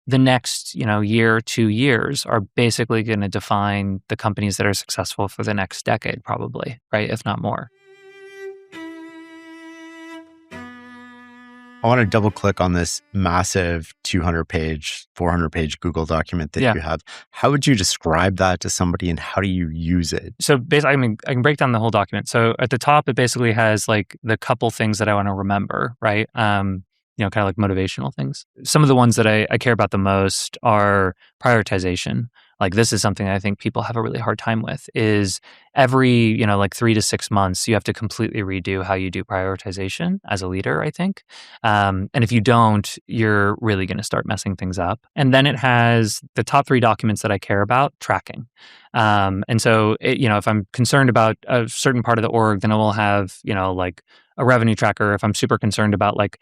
the next, year, 2 years are basically going to define the companies that are successful for the next decade, probably, right? If not more. I want to double click on this massive 200-page, 400-page Google document that you have. How would you describe that to somebody and how do you use it? So basically, I can break down the whole document. So at the top, it basically has like the couple things that I want to remember, right? Kind of like motivational things. Some of the ones that I care about the most are prioritization. Like this is something I think people have a really hard time with is every, like 3 to 6 months, you have to completely redo how you do prioritization as a leader, I think. And if you don't, you're really going to start messing things up. And then it has the top 3 documents that I care about, tracking. And so, if I'm concerned about a certain part of the org, then it will have, like a revenue tracker. If I'm super concerned about like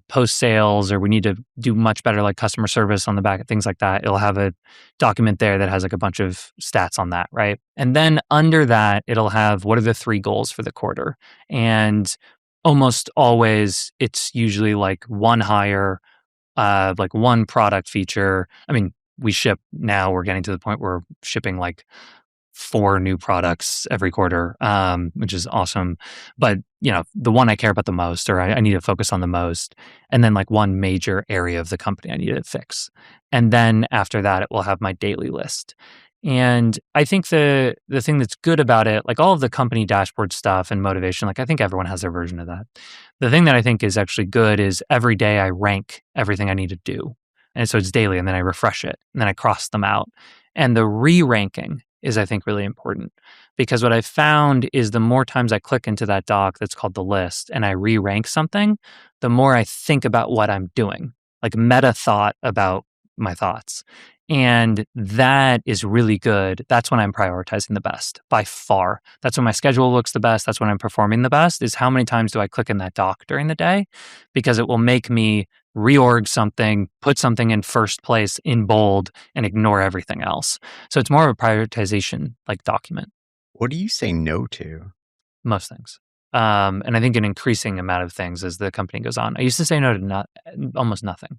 post sales or we need to do much better like customer service on the back, things like that, it'll have a document there that has like a bunch of stats on that, right? And then under that, it'll have what are the 3 goals for the quarter. And almost always, it's usually like one hire, like one product feature. I mean, we're getting to the point where we're shipping like 4 new products every quarter, which is awesome. But, the one I care about the most, or I need to focus on the most, and then like one major area of the company I need to fix. And then after that, it will have my daily list. And I think the thing that's good about it, like all of the company dashboard stuff and motivation, like I think everyone has their version of that. The thing that I think is actually good is every day I rank everything I need to do. And so it's daily, and then I refresh it, and then I cross them out. And the re-ranking is, I think, really important because what I found is the more times I click into that doc that's called the list and I re-rank something, the more I think about what I'm doing, like meta thought about my thoughts. And that is really good. That's when I'm prioritizing the best by far. That's when my schedule looks the best. That's when I'm performing the best is how many times do I click in that doc during the day? Because it will make me reorg something, put something in first place in bold and ignore everything else. So it's more of a prioritization like document. What do you say no to? Most things. And I think an increasing amount of things as the company goes on. I used to say no to almost nothing.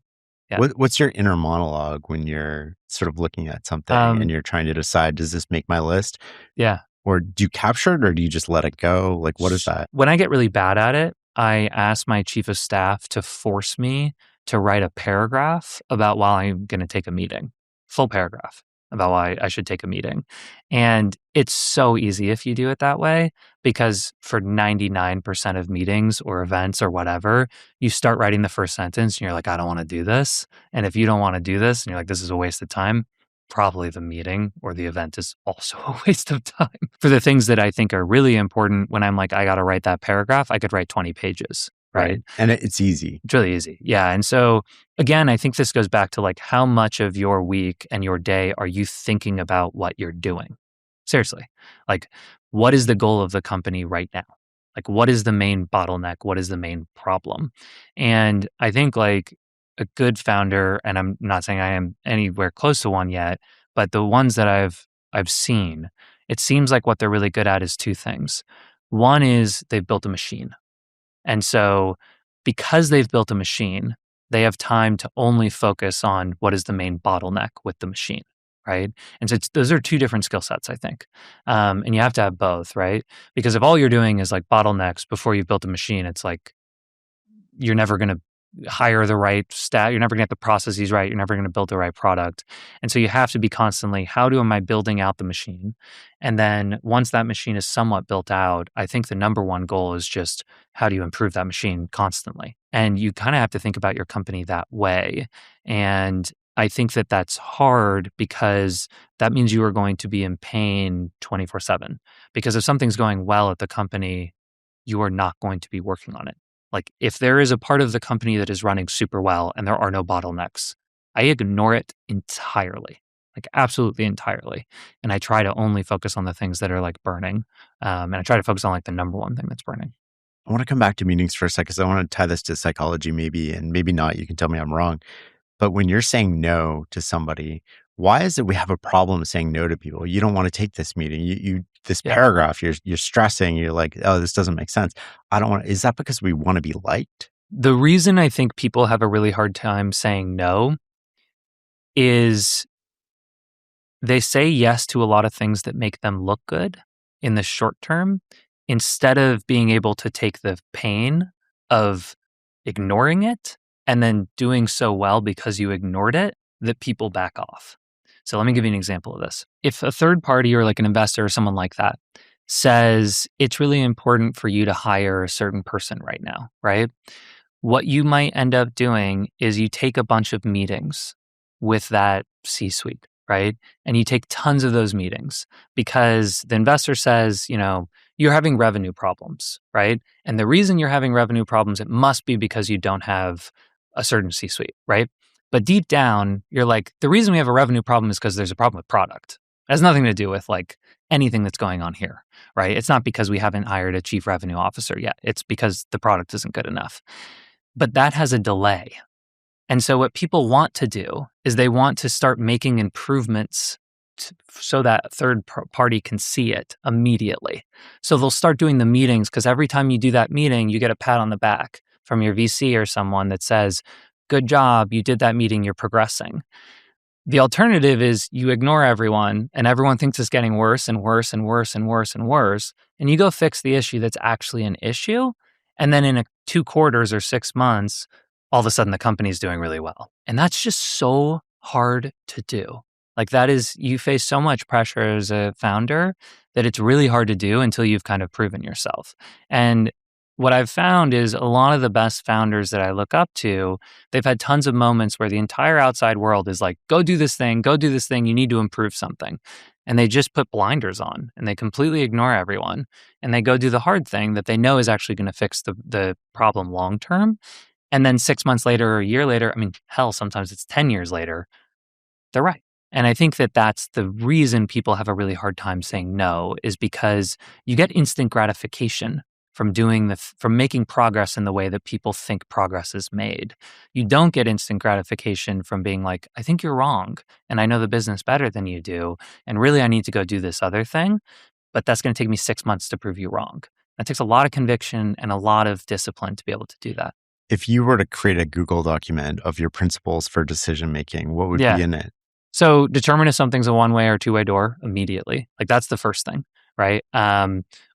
Yeah. What's your inner monologue when you're sort of looking at something and you're trying to decide, does this make my list? Yeah. Or do you capture it or do you just let it go? Like, what is that? When I get really bad at it, I ask my chief of staff to force me to write a paragraph about why I'm going to take a meeting, full paragraph about why I should take a meeting. And it's so easy if you do it that way, because for 99% of meetings or events or whatever, you start writing the first sentence and you're like, I don't want to do this. And if you don't want to do this and you're like, this is a waste of time, probably the meeting or the event is also a waste of time. For the things that I think are really important, when I'm like, I got to write that paragraph, I could write 20 pages. Right. And it's easy. It's really easy. Yeah. And so again, I think this goes back to like how much of your week and your day are you thinking about what you're doing? Seriously. Like, what is the goal of the company right now? Like, what is the main bottleneck? What is the main problem? And I think like a good founder, and I'm not saying I am anywhere close to one yet, but the ones that I've seen, it seems like what they're really good at is 2 things. One is they've built a machine. And so because they've built a machine, they have time to only focus on what is the main bottleneck with the machine, right? And so those are 2 different skill sets, I think. And you have to have both, right? Because if all you're doing is like bottlenecks before you've built a machine, it's like you're never going to hire the right staff. You're never going to get the processes right. You're never going to build the right product. And so you have to be constantly, am I building out the machine? And then once that machine is somewhat built out, I think the number one goal is just how do you improve that machine constantly? And you kind of have to think about your company that way. And I think that that's hard because that means you are going to be in pain 24/7. Because if something's going well at the company, you are not going to be working on it. Like if there is a part of the company that is running super well and there are no bottlenecks, I ignore it entirely, like absolutely entirely. And I try to only focus on the things that are like burning. And I try to focus on like the number one thing that's burning. I want to come back to meetings for a second because I want to tie this to psychology maybe, and maybe not. You can tell me I'm wrong. But when you're saying no to somebody, why is it we have a problem saying no to people? You don't want to take this meeting. This paragraph, you're stressing, you're like, oh, this doesn't make sense. I don't want. Is that because we want to be liked? The reason I think people have a really hard time saying no is they say yes to a lot of things that make them look good in the short term instead of being able to take the pain of ignoring it and then doing so well because you ignored it that people back off. So let me give you an example of this. If a third party or like an investor or someone like that says it's really important for you to hire a certain person right now, right? What you might end up doing is you take a bunch of meetings with that C-suite, right? And you take tons of those meetings because the investor says, you're having revenue problems, right? And the reason you're having revenue problems, it must be because you don't have a certain C-suite, right? But deep down, you're like, the reason we have a revenue problem is because there's a problem with product. It has nothing to do with like anything that's going on here, right? It's not because we haven't hired a chief revenue officer yet. It's because the product isn't good enough. But that has a delay. And so what people want to do is they want to start making improvements so that third party can see it immediately. So they'll start doing the meetings because every time you do that meeting, you get a pat on the back from your VC or someone that says, good job, you did that meeting, you're progressing. The alternative is you ignore everyone and everyone thinks it's getting worse and worse and worse and worse and worse. And you go fix the issue that's actually an issue. And then in 2 quarters or 6 months, all of a sudden the company's doing really well. And that's just so hard to do. Like you face so much pressure as a founder that it's really hard to do until you've kind of proven yourself. And what I've found is a lot of the best founders that I look up to, they've had tons of moments where the entire outside world is like, go do this thing, you need to improve something. And they just put blinders on and they completely ignore everyone. And they go do the hard thing that they know is actually going to fix the problem long term. And then 6 months later or a year later, I mean, hell, sometimes it's 10 years later, they're right. And I think that that's the reason people have a really hard time saying no is because you get instant gratification from from making progress in the way that people think progress is made. You don't get instant gratification from being like, I think you're wrong and I know the business better than you do. And really, I need to go do this other thing, but that's going to take me 6 months to prove you wrong. That takes a lot of conviction and a lot of discipline to be able to do that. If you were to create a Google document of your principles for decision making, what would be in it? So determine if something's a one-way or two-way door immediately. Like that's the first thing, right?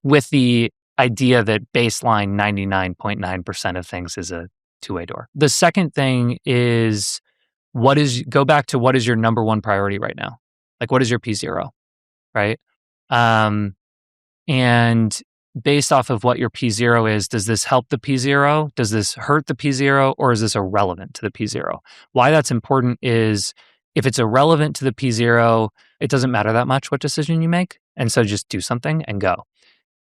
With the idea that baseline 99.9% of things is a two-way door. The second thing is go back to what is your number one priority right now? Like what is your P0, right? And based off of what your P0 is, does this help the P0? Does this hurt the P0? Or is this irrelevant to the P0? Why that's important is if it's irrelevant to the P0, it doesn't matter that much what decision you make. And so just do something and go.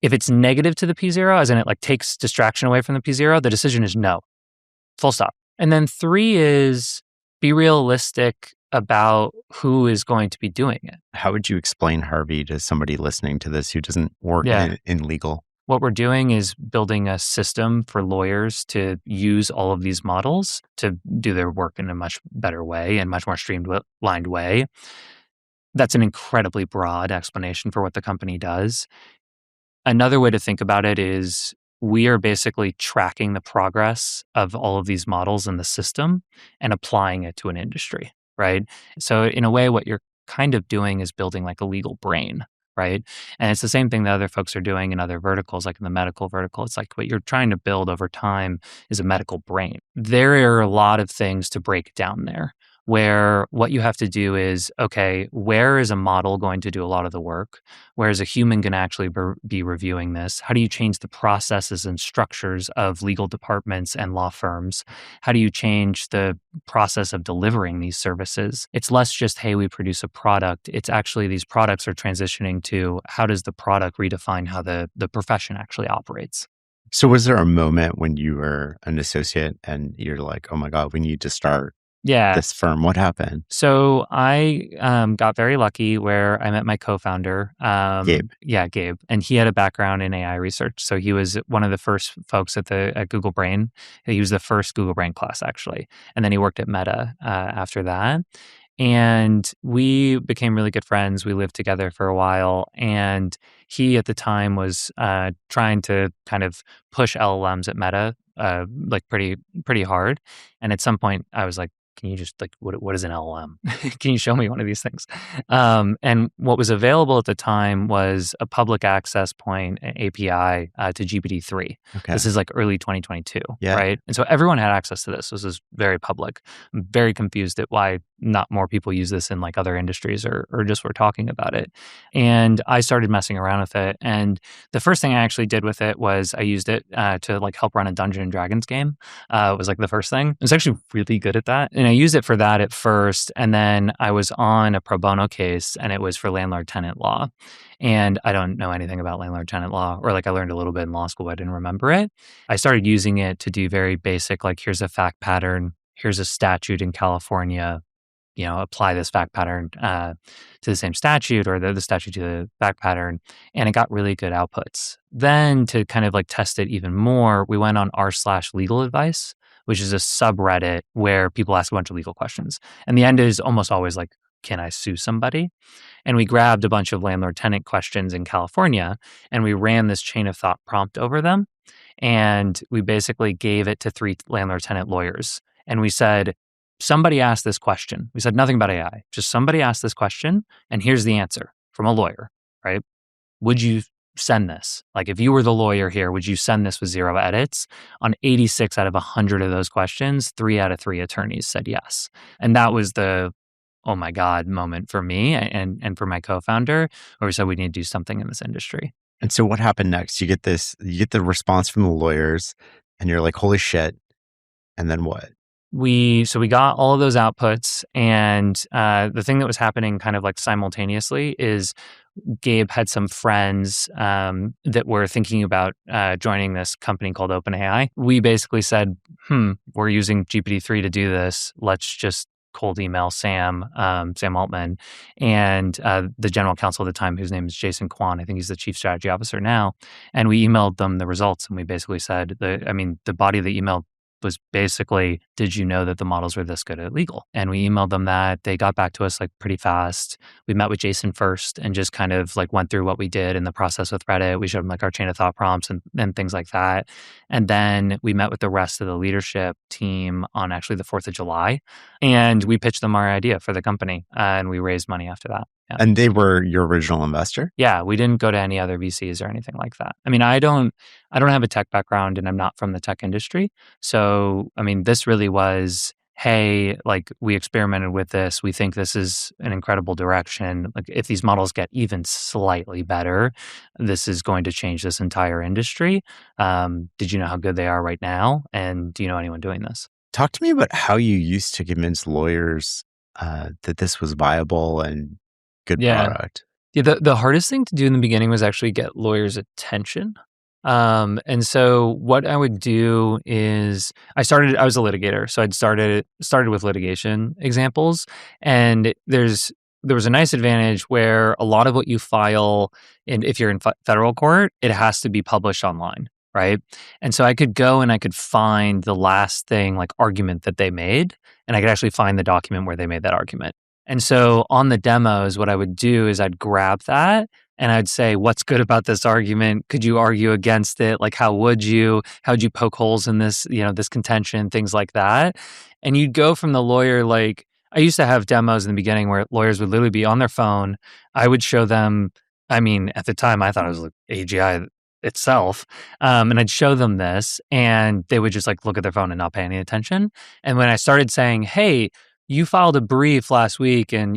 If it's negative to the P0, as in it like takes distraction away from the P0, the decision is no. Full stop. And then 3 is be realistic about who is going to be doing it. How would you explain Harvey to somebody listening to this who doesn't work in legal? What we're doing is building a system for lawyers to use all of these models to do their work in a much better way and much more streamlined way. That's an incredibly broad explanation for what the company does. Another way to think about it is we are basically tracking the progress of all of these models in the system and applying it to an industry, right? So in a way, what you're kind of doing is building like a legal brain, right? And it's the same thing that other folks are doing in other verticals, like in the medical vertical. It's like what you're trying to build over time is a medical brain. There are a lot of things to break down there, where what you have to do is, okay, where is a model going to do a lot of the work? Where is a human going to actually be reviewing this? How do you change the processes and structures of legal departments and law firms? How do you change the process of delivering these services? It's less just, hey, we produce a product. It's actually these products are transitioning to how does the product redefine how the profession actually operates? So was there a moment when you were an associate and you're like, oh my God, we need to start this firm? What happened? So I got very lucky where I met my co-founder, Gabe. Yeah, Gabe, and he had a background in AI research. So he was one of the first folks at Google Brain. He was the first Google Brain class actually, and then he worked at Meta after that. And we became really good friends. We lived together for a while, and he at the time was trying to kind of push LLMs at Meta like pretty hard. And at some point, I was like, can you just like, what is an LLM? Can you show me one of these things? And what was available at the time was a public access point, an API to GPT-3. Okay. This is like early 2022, Yeah. right? And so everyone had access to this. This is very public. I'm very confused at why not more people use this in like other industries or just were talking about it. And I started messing around with it. And the first thing I actually did with it was I used it to like help run a Dungeons and Dragons game. It was like the first thing. I was actually really good at that. And I used it for that at first. And then I was on a pro bono case and it was for landlord tenant law. And I don't know anything about landlord tenant law, or like I learned a little bit in law school, but I didn't remember it. I started using it to do very basic, like here's a fact pattern, here's a statute in California, apply this fact pattern to the same statute or the statute to the fact pattern. And it got really good outputs. Then to kind of like test it even more, we went on r/legal advice, which is a subreddit where people ask a bunch of legal questions. And the end is almost always like, can I sue somebody? And we grabbed a bunch of landlord tenant questions in California and we ran this chain of thought prompt over them. And we basically gave it to 3 landlord tenant lawyers. And we said, somebody asked this question. We said nothing about AI, just somebody asked this question, and here's the answer from a lawyer, right? Would you send this? Like if you were the lawyer here, would you send this with 0 edits? On 86 out of 100 of those questions, 3 out of 3 attorneys said yes. And that was the, oh my God moment for me and for my co-founder, where we said we need to do something in this industry. And so what happened next? You get the response from the lawyers and you're like, holy shit. And then what? We got all of those outputs, and the thing that was happening kind of like simultaneously is Gabe had some friends that were thinking about joining this company called OpenAI. We basically said, we're using GPT-3 to do this. Let's just cold email Sam Altman, and the general counsel at the time, whose name is Jason Kwan. I think he's the chief strategy officer now. And we emailed them the results, and we basically said, the body of the email was basically, did you know that the models were this good at legal? And we emailed them that. They got back to us like pretty fast. We met with Jason first and just kind of like went through what we did in the process with Reddit. We showed them like our chain of thought prompts and things like that. And then we met with the rest of the leadership team on actually the 4th of July. And we pitched them our idea for the company and we raised money after that. Yeah. And they were your original investor? Yeah, we didn't go to any other VCs or anything like that. I mean, I don't have a tech background and I'm not from the tech industry. So, I mean, this really was, hey, like we experimented with this. We think this is an incredible direction. Like if these models get even slightly better, this is going to change this entire industry. Did you know how good they are right now? And do you know anyone doing this? Talk to me about how you used to convince lawyers that this was viable and good product. Yeah, the hardest thing to do in the beginning was actually get lawyers' attention. And so what I would do is I was a litigator, so I'd started with litigation examples, and there was a nice advantage where a lot of what you file if you're in federal court, it has to be published online, right? And so I could go and I could find the last thing, like argument that they made, and I could actually find the document where they made that argument. And so on the demos, what I would do is I'd grab that and I'd say, what's good about this argument? Could you argue against it? Like, how would you poke holes in this, this contention, things like that. And you'd go from the lawyer, like, I used to have demos in the beginning where lawyers would literally be on their phone. I would show them, I mean, at the time I thought it was like AGI itself. And I'd show them this and they would just like look at their phone and not pay any attention. And when I started saying, hey, you filed a brief last week in,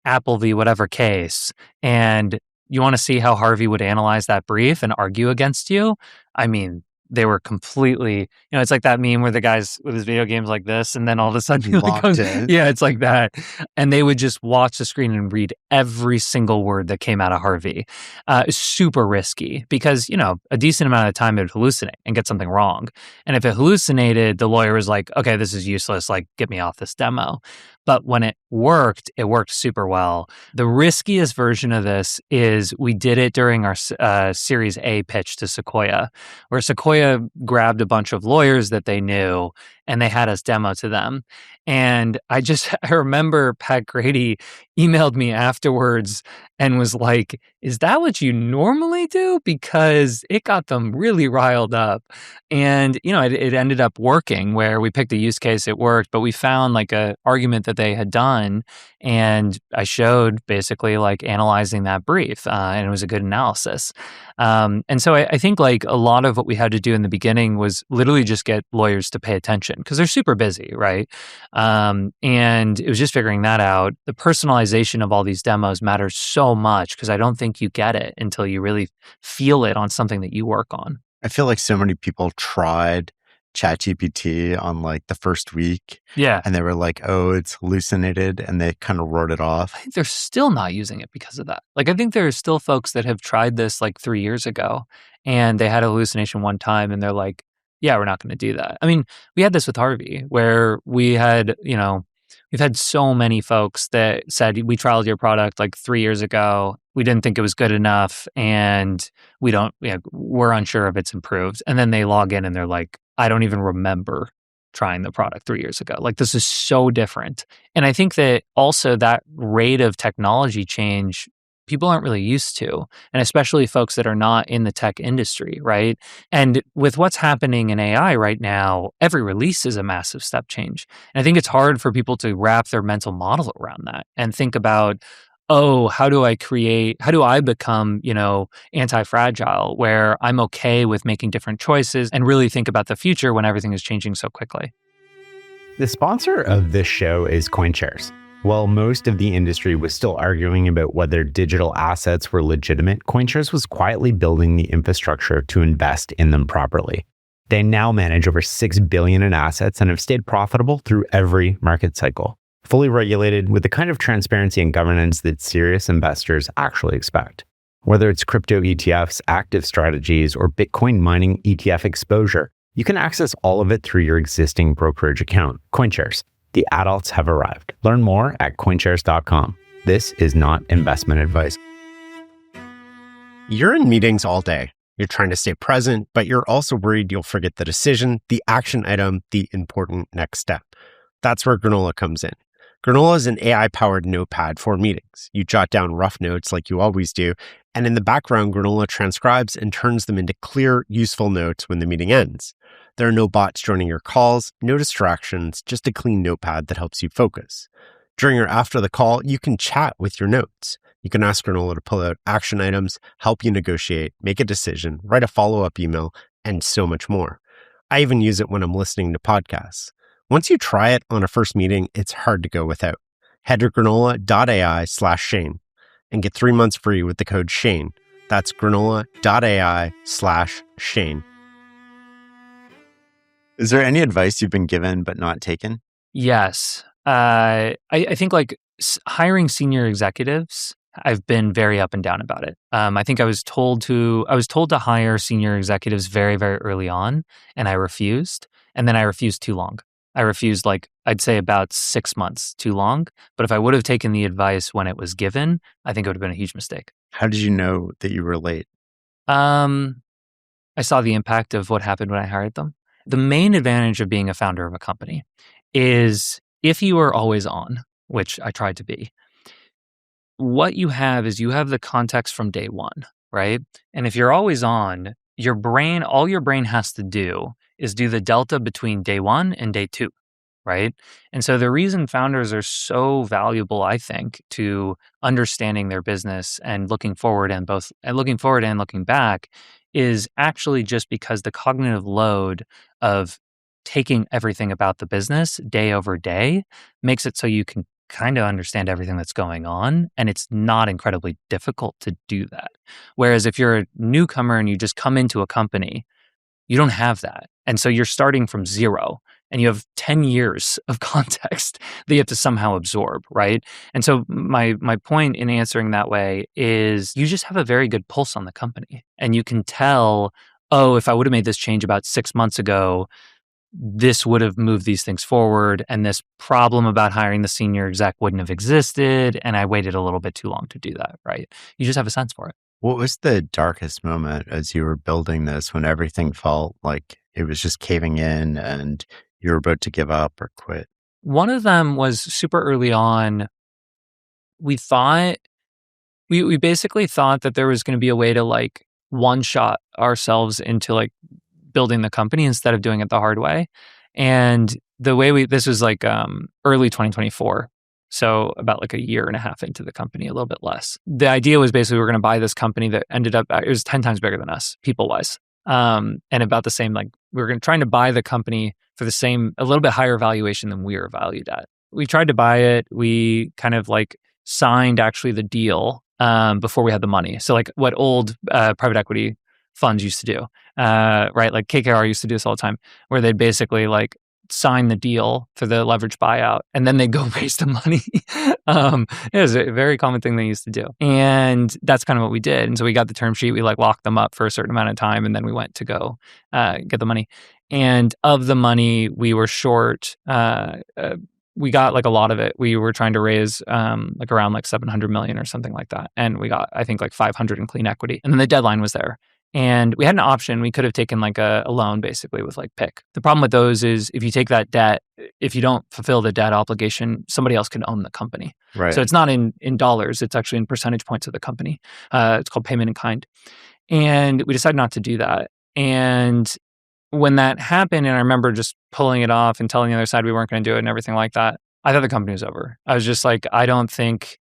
Apple v. whatever case, and you want to see how Harvey would analyze that brief and argue against you? I mean, they were completely, it's like that meme where the guy's with his video games like this, and then all of a sudden he like goes, yeah, it's like that. And they would just watch the screen and read every single word that came out of Harvey. It's super risky because, a decent amount of time it would hallucinate and get something wrong. And if it hallucinated, the lawyer was like, okay, this is useless, like get me off this demo. But when it worked super well. The riskiest version of this is we did it during our Series A pitch to Sequoia, where Sequoia grabbed a bunch of lawyers that they knew and they had us demo to them. And I remember Pat Grady emailed me afterwards and was like, "Is that what you normally do?" Because it got them really riled up. And, it ended up working where we picked a use case, it worked, but we found like a argument that they had done. And I showed basically like analyzing that brief, and it was a good analysis. And so I think like a lot of what we had to do in the beginning was literally just get lawyers to pay attention because they're super busy, right? And it was just figuring that out. The personalization of all these demos matters so much because I don't think you get it until you really feel it on something that you work on. I feel like so many people tried ChatGPT on like the first week Yeah. and they were like, oh, it's hallucinated, and they kind of wrote it off. I think they're still not using it because of that. Like, I think there are still folks that have tried this like 3 years ago and they had a hallucination one time and they're like, yeah, we're not going to do that. I mean, we had this with Harvey where we had, we've had so many folks that said, we trialed your product like 3 years ago. We didn't think it was good enough and we're unsure if it's improved. And then they log in and they're like, I don't even remember trying the product 3 years ago. Like, this is so different. And I think that also that rate of technology change, people aren't really used to, and especially folks that are not in the tech industry, right? And with what's happening in AI right now, every release is a massive step change. And I think it's hard for people to wrap their mental model around that and think about, oh, how do I become, anti-fragile, where I'm okay with making different choices and really think about the future when everything is changing so quickly. The sponsor of this show is CoinShares. While most of the industry was still arguing about whether digital assets were legitimate, CoinShares was quietly building the infrastructure to invest in them properly. They now manage over $6 billion in assets and have stayed profitable through every market cycle, fully regulated with the kind of transparency and governance that serious investors actually expect. Whether it's crypto ETFs, active strategies, or Bitcoin mining ETF exposure, you can access all of it through your existing brokerage account, CoinShares. The adults have arrived. Learn more at coinshares.com. This is not investment advice. You're in meetings all day. You're trying to stay present, but you're also worried you'll forget the decision, the action item, the important next step. That's where Granola comes in. Granola is an AI-powered notepad for meetings. You jot down rough notes like you always do, and in the background, Granola transcribes and turns them into clear, useful notes when the meeting ends. There are no bots joining your calls, no distractions, just a clean notepad that helps you focus. During or after the call, you can chat with your notes. You can ask Granola to pull out action items, help you negotiate, make a decision, write a follow-up email, and so much more. I even use it when I'm listening to podcasts. Once you try it on a first meeting, it's hard to go without. Head to granola.ai/Shane and get 3 months free with the code Shane. That's granola.ai/Shane. Is there any advice you've been given but not taken? Yes. I think like hiring senior executives, I've been very up and down about it. I think I was told to hire senior executives very, very early on, and I refused. And then I refused too long. I refused I'd say about 6 months too long. But if I would have taken the advice when it was given, I think it would have been a huge mistake. How did you know that you were late? I saw the impact of what happened when I hired them. The main advantage of being a founder of a company is if you are always on, which I tried to be, what you have is you have the context from day one, right? And if you're always on, all your brain has to do is do the delta between day one and day two, right? And so the reason founders are so valuable, I think, to understanding their business and looking forward and looking back is actually just because the cognitive load of taking everything about the business day over day makes it so you can kind of understand everything that's going on, and it's not incredibly difficult to do that. Whereas if you're a newcomer and you just come into a company, you don't have that. And so you're starting from zero and you have 10 years of context that you have to somehow absorb, right? And so my point in answering that way is you just have a very good pulse on the company. And you can tell, oh, if I would have made this change about 6 months ago, this would have moved these things forward. And this problem about hiring the senior exec wouldn't have existed. And I waited a little bit too long to do that, right? You just have a sense for it. What was the darkest moment as you were building this when everything felt like it was just caving in and you were about to give up or quit? One of them was super early on. We thought We basically thought that there was going to be a way to like one-shot ourselves into like building the company instead of doing it the hard way. And the way this was like early 2024. So about like a year and a half into the company, a little bit less. The idea was basically we were going to buy this company that ended up, it was 10 times bigger than us, people-wise. And about the same, like we were trying to buy the company for the same, a little bit higher valuation than we were valued at. We tried to buy it. We kind of like signed actually the deal before we had the money. So like what old private equity funds used to do, right? Like KKR used to do this all the time, where they'd basically like sign the deal for the leverage buyout and then they go raise the money. It was a very common thing they used to do. And that's kind of what we did. And so we got the term sheet, we like locked them up for a certain amount of time, and then we went to go get the money. And of the money we were short, we got like a lot of it. We were trying to raise like around like 700 million or something like that. And we got, I think, like 500 in clean equity. And then the deadline was there. And we had an option. We could have taken like a loan basically with like PIK. The problem with those is if you take that debt, if you don't fulfill the debt obligation, somebody else can own the company. Right. So it's not in dollars. It's actually in percentage points of the company. It's called payment in kind. And we decided not to do that. And when that happened, and I remember just pulling it off and telling the other side we weren't going to do it and everything like that, I thought the company was over. I was just like, I don't think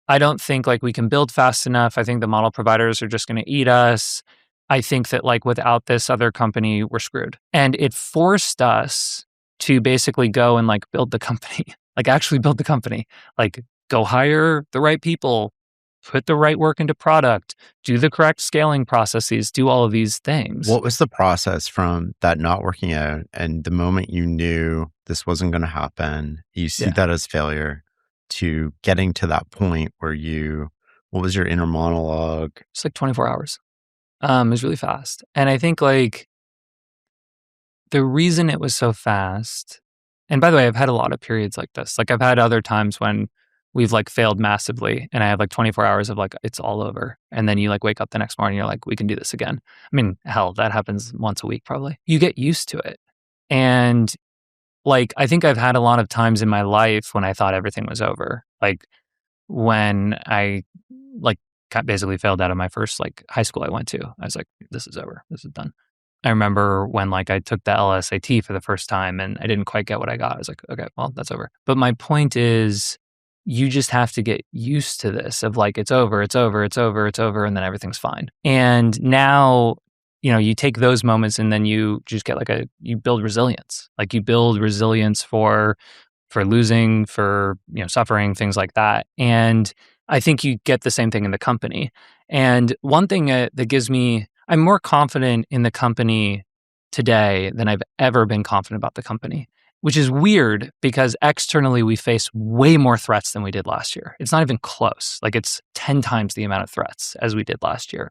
like we can build fast enough. I think the model providers are just going to eat us. I think that like without this other company, we're screwed. And it forced us to basically go and like build the company, like actually build the company, like go hire the right people, put the right work into product, do the correct scaling processes, do all of these things. What was the process from that not working out and the moment you knew this wasn't going to happen, you see that as failure, to getting to that point where what was your inner monologue? It's like 24 hours. It was really fast. And I think like the reason it was so fast, and by the way, I've had a lot of periods like this. Like I've had other times when we've like failed massively and I have like 24 hours of like, it's all over. And then you like wake up the next morning, you're like, we can do this again. I mean, hell, that happens once a week probably. You get used to it. And like, I think I've had a lot of times in my life when I thought everything was over. Like when I like basically failed out of my first like high school I went to, I was like, this is over. This is done. I remember when like I took the LSAT for the first time and I didn't quite get what I got. I was like, okay, well, that's over. But my point is, you just have to get used to this of like, it's over, it's over, it's over, it's over, and then everything's fine. And now, you know, you take those moments and then you just get like you build resilience. Like you build resilience for losing, for, you know, suffering, things like that. And I think you get the same thing in the company. And one thing that gives me, I'm more confident in the company today than I've ever been confident about the company, which is weird because externally we face way more threats than we did last year. It's not even close. Like it's 10 times the amount of threats as we did last year.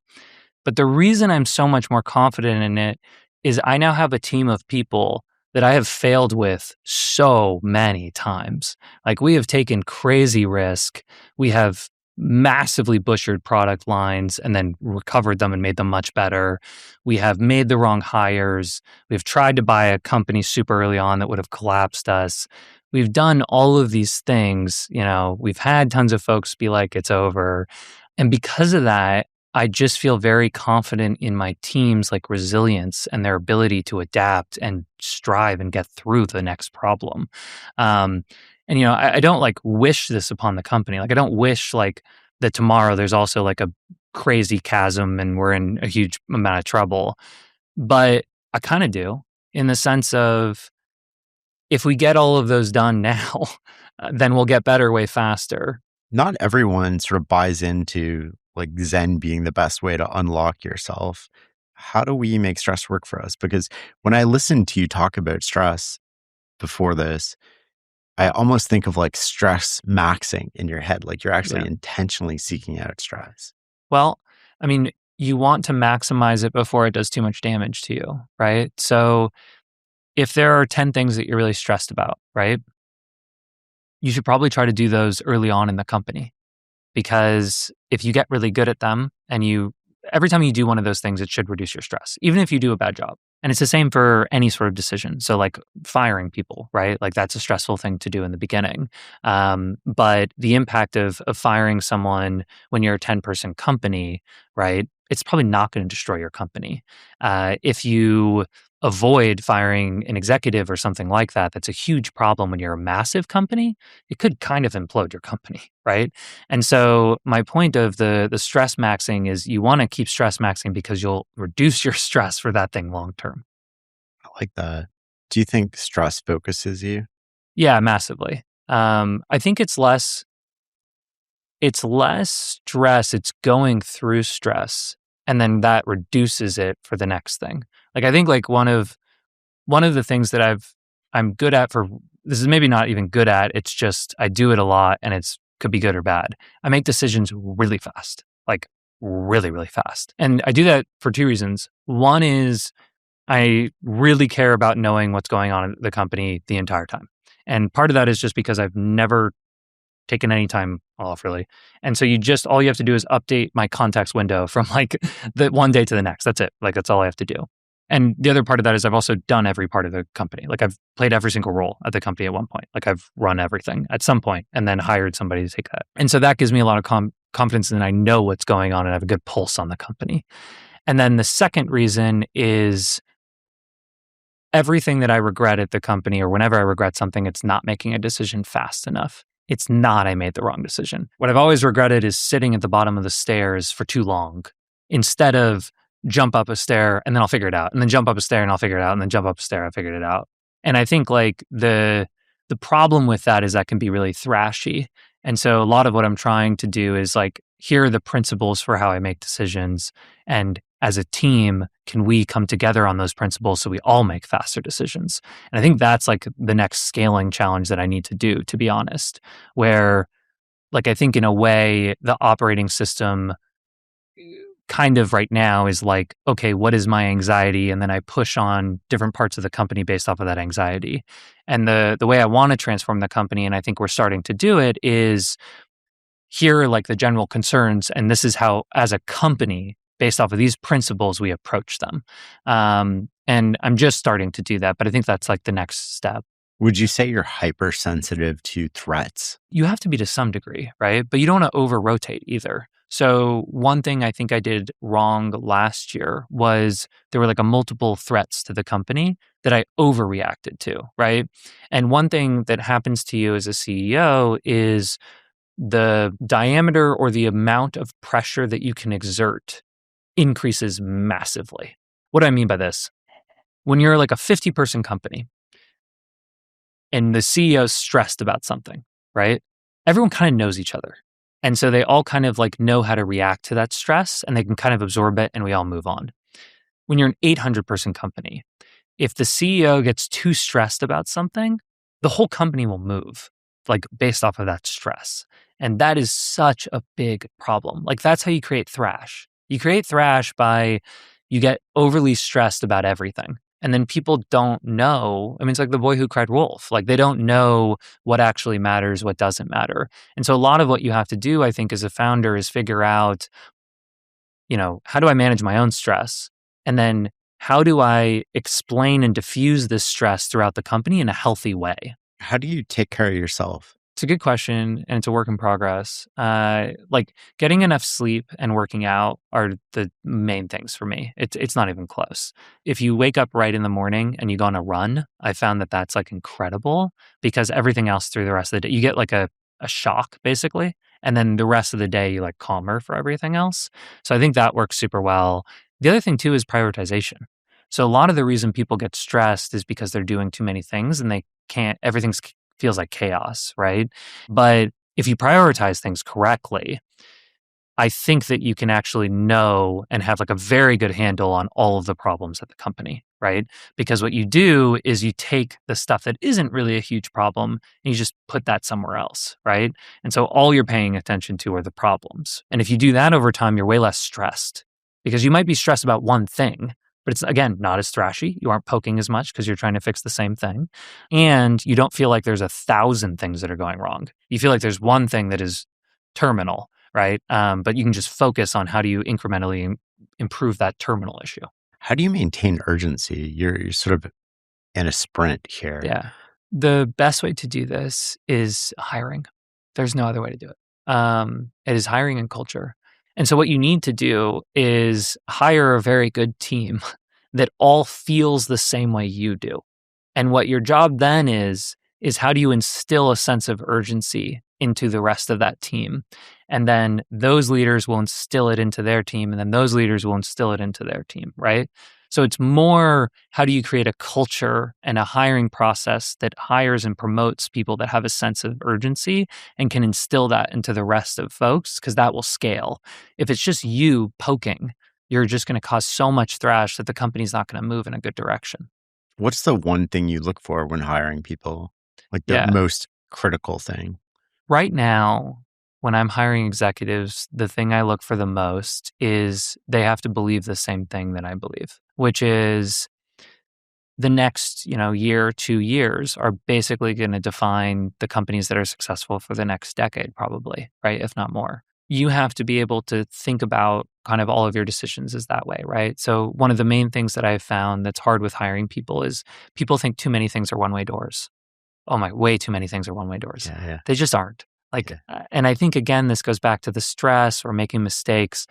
But the reason I'm so much more confident in it is I now have a team of people that I have failed with so many times. Like we have taken crazy risk. We have massively butchered product lines and then recovered them and made them much better. We have made the wrong hires. We've tried to buy a company super early on that would have collapsed us. We've done all of these things. You know, we've had tons of folks be like, it's over. And because of that, I just feel very confident in my team's like resilience and their ability to adapt and strive and get through the next problem. And, you know, I don't like wish this upon the company. Like I don't wish like that tomorrow there's also like a crazy chasm and we're in a huge amount of trouble. But I kind of do, in the sense of if we get all of those done now, then we'll get better way faster. Not everyone sort of buys into like Zen being the best way to unlock yourself. How do we make stress work for us? Because when I listen to you talk about stress before this, I almost think of like stress maxing in your head. Like you're actually intentionally seeking out stress. Well, I mean, you want to maximize it before it does too much damage to you, right? So if there are 10 things that you're really stressed about, right? You should probably try to do those early on in the company. Because if you get really good at them and every time you do one of those things, it should reduce your stress, even if you do a bad job. And it's the same for any sort of decision. So like firing people, right? Like that's a stressful thing to do in the beginning. But the impact of firing someone when you're a 10-person company, right? It's probably not going to destroy your company. If you avoid firing an executive or something like that, that's a huge problem when you're a massive company. It could kind of implode your company, right? And so my point of the stress maxing is you want to keep stress maxing because you'll reduce your stress for that thing long term. I like that. Do you think stress focuses you? Yeah, massively. I think it's less stress, it's going through stress and then that reduces it for the next thing. Like I think like one of the things that I'm good at for this is maybe not even good at, it's just I do it a lot and it's could be good or bad. I make decisions really fast, like really, really fast. And I do that for two reasons. One is I really care about knowing what's going on at the company the entire time. And part of that is just because I've never taken any time off really. And so all you have to do is update my context window from like the one day to the next. That's it. Like that's all I have to do. And the other part of that is I've also done every part of the company. Like I've played every single role at the company at one point. Like I've run everything at some point and then hired somebody to take that. And so that gives me a lot of confidence and I know what's going on and I have a good pulse on the company. And then the second reason is everything that I regret at the company or whenever I regret something, it's not making a decision fast enough. It's not I made the wrong decision. What I've always regretted is sitting at the bottom of the stairs for too long instead of jump up a stair and then I'll figure it out and then jump up a stair and I'll figure it out and then jump up a stair, I figured it out. And I think like the problem with that is that can be really thrashy. And so a lot of what I'm trying to do is like, here are the principles for how I make decisions. And as a team, can we come together on those principles so we all make faster decisions? And I think that's like the next scaling challenge that I need to do, to be honest, where like I think in a way the operating system kind of right now is like, okay, what is my anxiety? And then I push on different parts of the company based off of that anxiety. And the way I want to transform the company, and I think we're starting to do it, is here are like the general concerns. And this is how, as a company, based off of these principles, we approach them. And I'm just starting to do that, but I think that's like the next step. Would you say you're hypersensitive to threats? You have to be to some degree, right? But you don't want to over-rotate either. So one thing I think I did wrong last year was there were like a multiple threats to the company that I overreacted to, right? And one thing that happens to you as a CEO is the diameter or the amount of pressure that you can exert increases massively. What do I mean by this? When you're like a 50-person company and the CEO's stressed about something, right? Everyone kind of knows each other. And so they all kind of like know how to react to that stress and they can kind of absorb it and we all move on. When you're an 800-person company, if the CEO gets too stressed about something, the whole company will move like based off of that stress. And that is such a big problem. Like that's how you create thrash. You create thrash by you get overly stressed about everything. And then people don't know. I mean, it's like the boy who cried wolf. Like they don't know what actually matters, what doesn't matter. And so a lot of what you have to do, I think, as a founder is figure out, how do I manage my own stress? And then how do I explain and diffuse this stress throughout the company in a healthy way? How do you take care of yourself? It's a good question, and it's a work in progress. Like getting enough sleep and working out are the main things for me. It's not even close. If you wake up right in the morning and you go on a run, I found that that's like incredible because everything else through the rest of the day, you get like a shock basically, and then the rest of the day you like calmer for everything else. So I think that works super well. The other thing too is prioritization. So a lot of the reason people get stressed is because they're doing too many things and they can't. Everything's feels like chaos, right? But if you prioritize things correctly, I think that you can actually know and have like a very good handle on all of the problems at the company, right? Because what you do is you take the stuff that isn't really a huge problem and you just put that somewhere else, right? And so all you're paying attention to are the problems. And if you do that over time, you're way less stressed because you might be stressed about one thing, but it's, again, not as thrashy. You aren't poking as much because you're trying to fix the same thing. And you don't feel like there's 1,000 things that are going wrong. You feel like there's one thing that is terminal, right? But you can just focus on how do you incrementally improve that terminal issue. How do you maintain urgency? You're sort of in a sprint here. Yeah. The best way to do this is hiring. There's no other way to do it. It is hiring and culture. And so what you need to do is hire a very good team that all feels the same way you do. And what your job then is how do you instill a sense of urgency into the rest of that team? And then those leaders will instill it into their team, and then those leaders will instill it into their team, right? So it's more how do you create a culture and a hiring process that hires and promotes people that have a sense of urgency and can instill that into the rest of folks, because that will scale. If it's just you poking, you're just going to cause so much thrash that the company's not going to move in a good direction. What's the one thing you look for when hiring people? Like the Yeah. most critical thing? Right now, when I'm hiring executives, the thing I look for the most is they have to believe the same thing that I believe, which is the next, year, 2 years are basically going to define the companies that are successful for the next decade, probably, right? If not more. You have to be able to think about kind of all of your decisions is that way, right? So one of the main things that I've found that's hard with hiring people is people think too many things are one-way doors. Oh my, way too many things are one-way doors. Yeah. They just aren't. And I think, again, this goes back to the stress or making mistakes.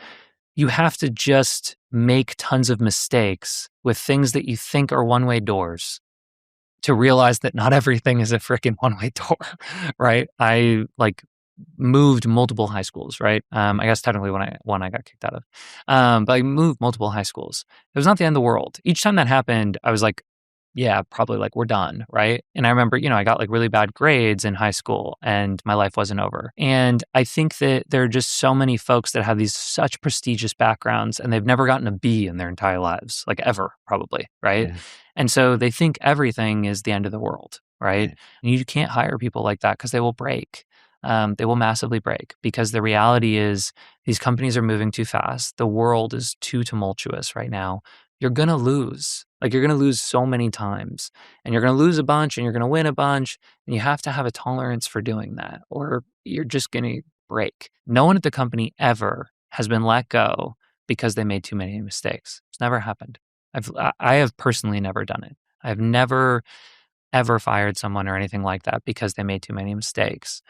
You have to just make tons of mistakes with things that you think are one-way doors to realize that not everything is a freaking one-way door, right? I moved multiple high schools, right? I guess technically one I got kicked out of. But I moved multiple high schools. It was not the end of the world. Each time that happened, I was like, yeah, probably we're done, right? And I remember, I got really bad grades in high school and my life wasn't over. And I think that there are just so many folks that have these such prestigious backgrounds and they've never gotten a B in their entire lives, ever, probably, right? Yeah. And so they think everything is the end of the world, right? And you can't hire people like that because they will break. They will massively break because the reality is these companies are moving too fast. The world is too tumultuous right now. You're going to lose. You're going to lose so many times and you're going to lose a bunch and you're going to win a bunch. And you have to have a tolerance for doing that or you're just going to break. No one at the company ever has been let go because they made too many mistakes. It's never happened. I have personally never done it. I've never, ever fired someone or anything like that because they made too many mistakes.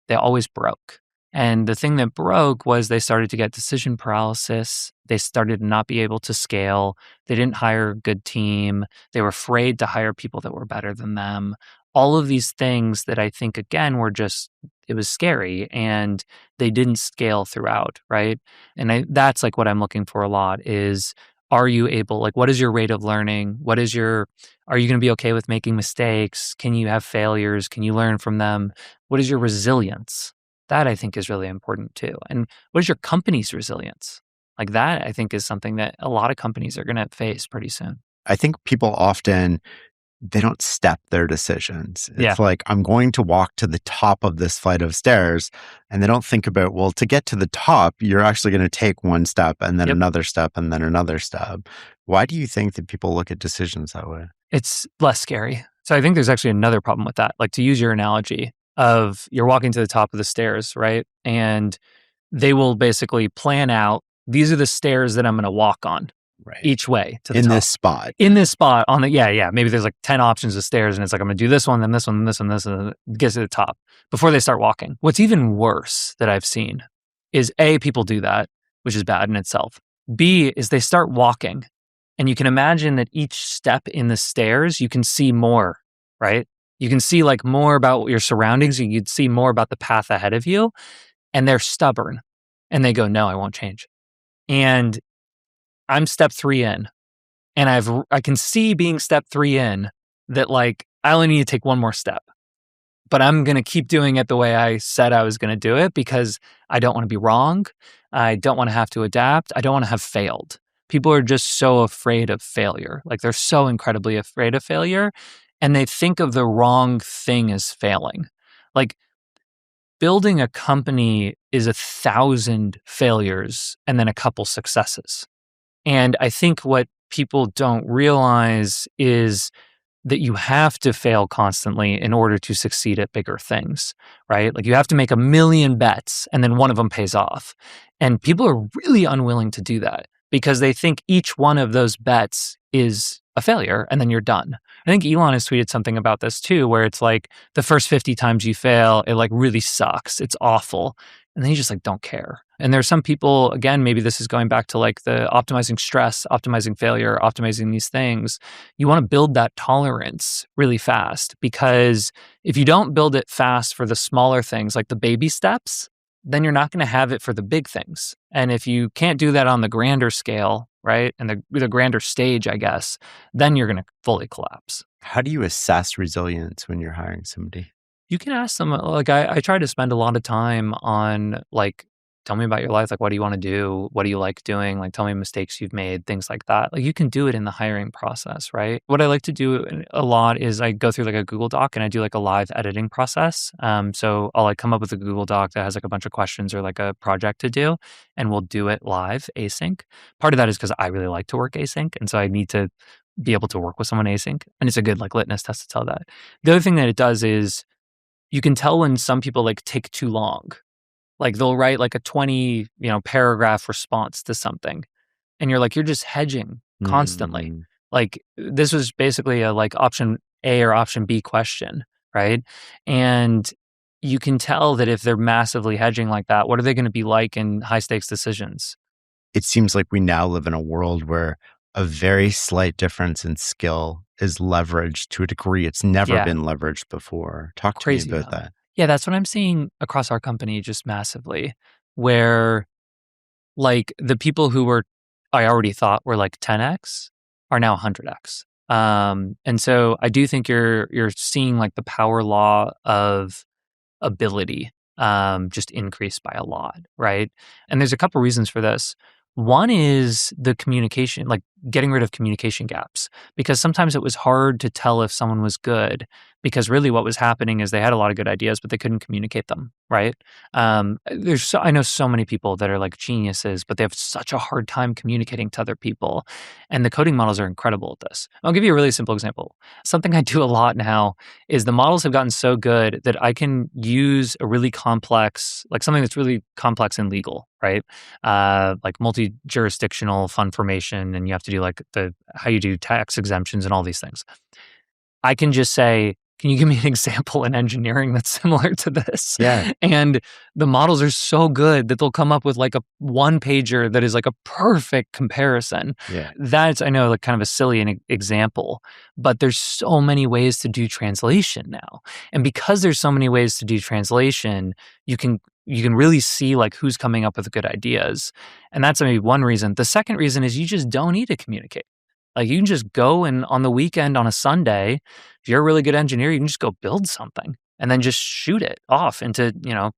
They always broke. And the thing that broke was they started to get decision paralysis. They started to not be able to scale. They didn't hire a good team. They were afraid to hire people that were better than them. All of these things that I think, again, it was scary and they didn't scale throughout, right? And that's what I'm looking for a lot is, are you able, what is your rate of learning? Are you going to be okay with making mistakes? Can you have failures? Can you learn from them? What is your resilience? That I think is really important too. And what is your company's resilience? That I think is something that a lot of companies are going to face pretty soon. I think people often, they don't step their decisions. It's Yeah. I'm going to walk to the top of this flight of stairs. And they don't think about, well, to get to the top, you're actually going to take one step and then another step and then another step. Why do you think that people look at decisions that way? It's less scary. So I think there's actually another problem with that. To use your analogy of you're walking to the top of the stairs, right? And they will basically plan out, these are the stairs that I'm going to walk on. Right. Each way to the in top. this spot. In this spot on the, yeah. Maybe there's 10 options of stairs and it's I'm going to do this one, then this one, then this one, this one, and get to the top before they start walking. What's even worse that I've seen is A, people do that, which is bad in itself. B, is they start walking and you can imagine that each step in the stairs, you can see more, right? You can see more about your surroundings. You'd see more about the path ahead of you and they're stubborn and they go, no, I won't change. And I'm step 3 in and I can see being step 3 in that I only need to take one more step, but I'm going to keep doing it the way I said I was going to do it because I don't want to be wrong. I don't want to have to adapt. I don't want to have failed. People are just so afraid of failure. They're so incredibly afraid of failure and they think of the wrong thing as failing. Building a company is 1,000 failures and then a couple successes. And I think what people don't realize is that you have to fail constantly in order to succeed at bigger things, right? You have to make 1 million bets and then one of them pays off. And people are really unwilling to do that. because they think each one of those bets is a failure and then you're done. I think Elon has tweeted something about this too, where it's like the first 50 times you fail, it like really sucks. It's awful. And then you just like don't care. And there's some people, again, maybe this is going back to like the optimizing stress, optimizing failure, optimizing these things. You want to build that tolerance really fast, because if you don't build it fast for the smaller things, like the baby steps, then you're not going to have it for the big things. And if you can't do that on the grander scale, right, and the grander stage, I guess, then you're going to fully collapse. How do you assess resilience when you're hiring somebody? You can ask them, like, I try to spend a lot of time on, like, tell me about your life. Like, what do you want to do? What do you like doing? Like, tell me mistakes you've made, things like that. Like, you can do it in the hiring process, right? What I like to do a lot is I go through like a Google Doc and I do like a live editing process. So I'll like come up with a Google Doc that has like a bunch of questions or like a project to do, and we'll do it live, async. Part of that is because I really like to work async. And so I need to be able to work with someone async. And it's a good like litmus test to tell that. The other thing that it does is you can tell when some people like take too long. Like they'll write like a 20, paragraph response to something. And you're like, you're just hedging constantly. Mm. Like this was basically a like option A or option B question, right? And you can tell that if they're massively hedging like that, what are they going to be like in high stakes decisions? It seems like we now live in a world where a very slight difference in skill is leveraged to a degree it's never been leveraged before. Talk to me about that. Yeah, that's what I'm seeing across our company just massively, where like the people who I already thought were like 10x are now 100x. And so I do think you're seeing like the power law of ability just increase by a lot, right? And there's a couple reasons for this. One is the communication, like getting rid of communication gaps, because sometimes it was hard to tell if someone was good, because really what was happening is they had a lot of good ideas, but they couldn't communicate them, right? I know so many people that are like geniuses, but they have such a hard time communicating to other people. And the coding models are incredible at this. I'll give you a really simple example. Something I do a lot now is the models have gotten so good that I can use a really complex, like something that's really complex and legal, right? Like multi-jurisdictional fund formation, and you have to do like how you do tax exemptions and all these things. I can just say, can you give me an example in engineering that's similar to this? Yeah. And the models are so good that they'll come up with like a one pager that is like a perfect comparison. Yeah. That's, I know, like kind of a silly example, but there's so many ways to do translation now. And because there's so many ways to do translation, you can really see like who's coming up with good ideas. And that's maybe one reason. The second reason is you just don't need to communicate. Like you can just go and on the weekend on a Sunday, if you're a really good engineer, you can just go build something and then just shoot it off into,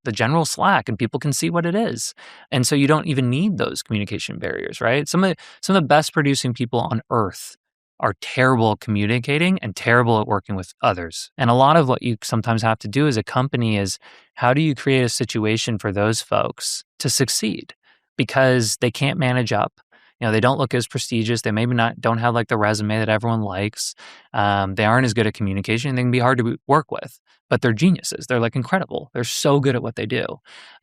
the general Slack, and people can see what it is. And so you don't even need those communication barriers, right? Some of the best producing people on earth are terrible at communicating and terrible at working with others. And a lot of what you sometimes have to do as a company is, how do you create a situation for those folks to succeed? Because they can't manage up. They don't look as prestigious. They maybe don't have like the resume that everyone likes. They aren't as good at communication. They can be hard to work with, but they're geniuses. They're like incredible. They're so good at what they do.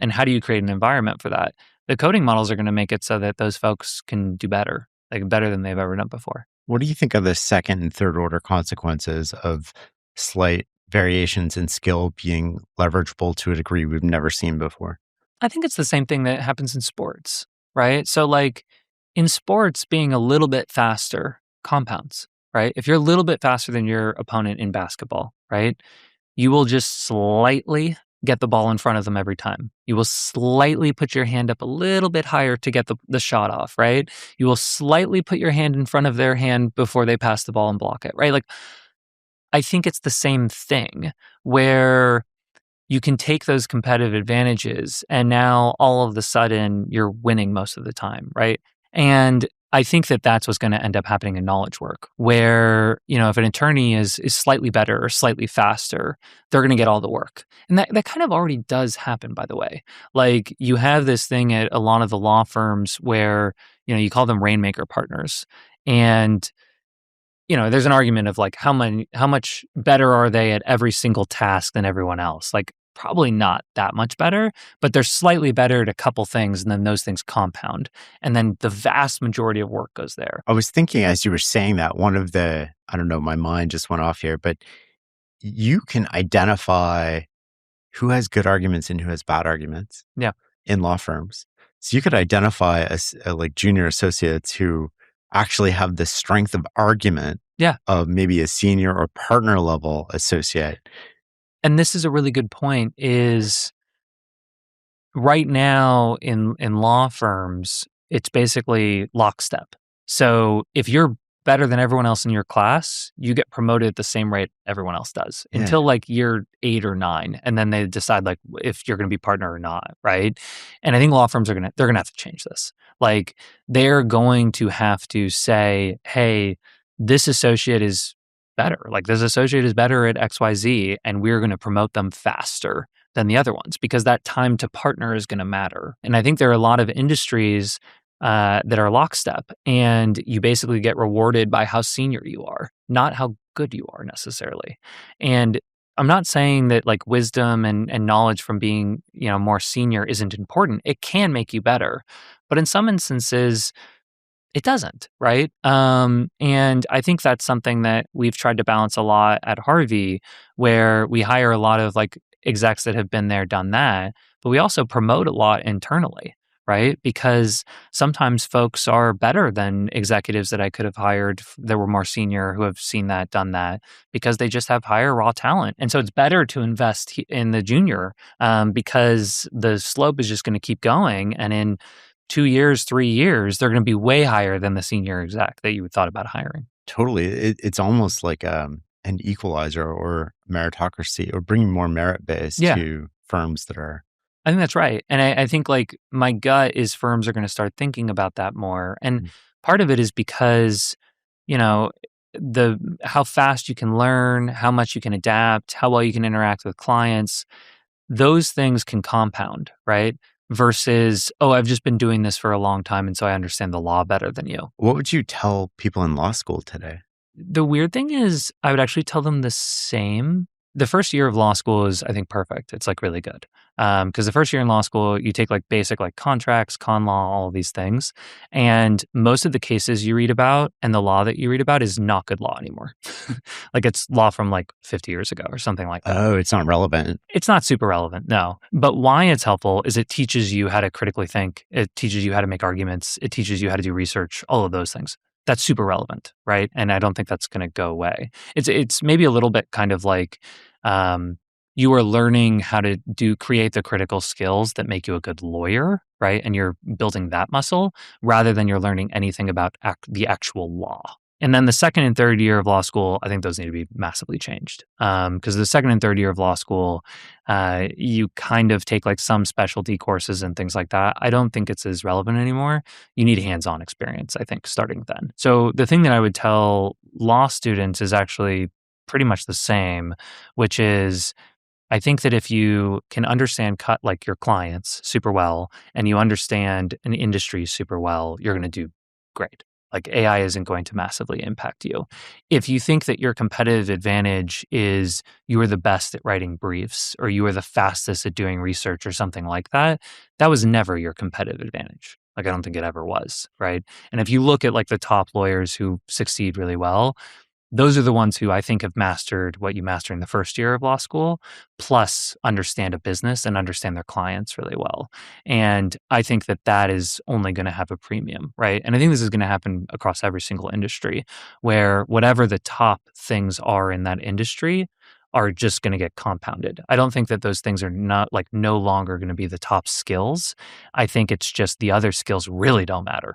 And how do you create an environment for that? The coding models are going to make it so that those folks can do better, like better than they've ever done before. What do you think are the second and third order consequences of slight variations in skill being leverageable to a degree we've never seen before? I think it's the same thing that happens in sports, right? So like in sports, being a little bit faster compounds, right? If you're a little bit faster than your opponent in basketball, right, you will just slightly get the ball in front of them every time. You will slightly put your hand up a little bit higher to get the shot off, right? You will slightly put your hand in front of their hand before they pass the ball and block it, right? Like, I think it's the same thing where you can take those competitive advantages and now all of a sudden you're winning most of the time, right? And I think that that's what's going to end up happening in knowledge work, where, if an attorney is slightly better or slightly faster, they're going to get all the work. And that kind of already does happen, by the way. Like you have this thing at a lot of the law firms where, you call them rainmaker partners. And, there's an argument of like, how much better are they at every single task than everyone else? Like probably not that much better, but they're slightly better at a couple things, and then those things compound. And then the vast majority of work goes there. I was thinking as you were saying that, I don't know, my mind just went off here, but you can identify who has good arguments and who has bad arguments Yeah. in law firms. So you could identify like junior associates who actually have the strength of argument Yeah. of maybe a senior or partner level associate. And this is a really good point, is right now in law firms, it's basically lockstep. So if you're better than everyone else in your class, you get promoted at the same rate everyone else does Yeah. until like year 8 or 9. And then they decide like if you're going to be partner or not, right? And I think law firms they're going to have to change this. Like they're going to have to say, hey, this associate is better. Like this associate is better at XYZ, and we're going to promote them faster than the other ones because that time to partner is going to matter. And I think there are a lot of industries that are lockstep, and you basically get rewarded by how senior you are, not how good you are necessarily. And I'm not saying that like wisdom and knowledge from being, more senior isn't important. It can make you better. But in some instances, it doesn't, right? And I think that's something that we've tried to balance a lot at Harvey, where we hire a lot of like execs that have been there, done that, but we also promote a lot internally, right? Because sometimes folks are better than executives that I could have hired that were more senior who have seen that, done that, because they just have higher raw talent. And so it's better to invest in the junior because the slope is just going to keep going. And in 2 years, 3 years, they're going to be way higher than the senior exec that you thought about hiring. Totally. It's almost like an equalizer or meritocracy or bringing more merit base to firms that are. I think that's right. And I think like my gut is firms are going to start thinking about that more. And part of it is because, how fast you can learn, how much you can adapt, how well you can interact with clients, those things can compound, right? Versus, I've just been doing this for a long time, and so I understand the law better than you. What would you tell people in law school today? The weird thing is I would actually tell them the same. The first year of law school is, I think, perfect. It's like really good. Because the first year in law school, you take like basic like contracts, con law, all of these things. And most of the cases you read about and the law that you read about is not good law anymore. Like it's law from like 50 years ago or something like that. Oh, it's not relevant. It's not super relevant, no. But why it's helpful is it teaches you how to critically think. It teaches you how to make arguments. It teaches you how to do research, all of those things. That's super relevant, right? And I don't think that's going to go away. It's maybe a little bit kind of like you are learning how to create the critical skills that make you a good lawyer, right? And you're building that muscle rather than you're learning anything about the actual law. And then the second and third year of law school, I think those need to be massively changed. Because the second and third year of law school, you kind of take like some specialty courses and things like that. I don't think it's as relevant anymore. You need hands-on experience, I think, starting then. So the thing that I would tell law students is actually pretty much the same, which is I think that if you can understand like your clients super well and you understand an industry super well, you're going to do great. Like AI isn't going to massively impact you. If you think that your competitive advantage is you are the best at writing briefs or you are the fastest at doing research or something like that, that was never your competitive advantage. Like I don't think it ever was, right? And if you look at like the top lawyers who succeed really well, those are the ones who I think have mastered what you master in the first year of law school, plus understand a business and understand their clients really well. And I think that that is only going to have a premium, right? And I think this is going to happen across every single industry where whatever the top things are in that industry are just going to get compounded. I don't think that those things are not like no longer going to be the top skills. I think it's just the other skills really don't matter.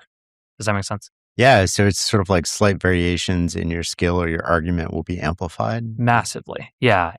Does that make sense? Yeah, so it's sort of like slight variations in your skill or your argument will be amplified. Massively. Yeah.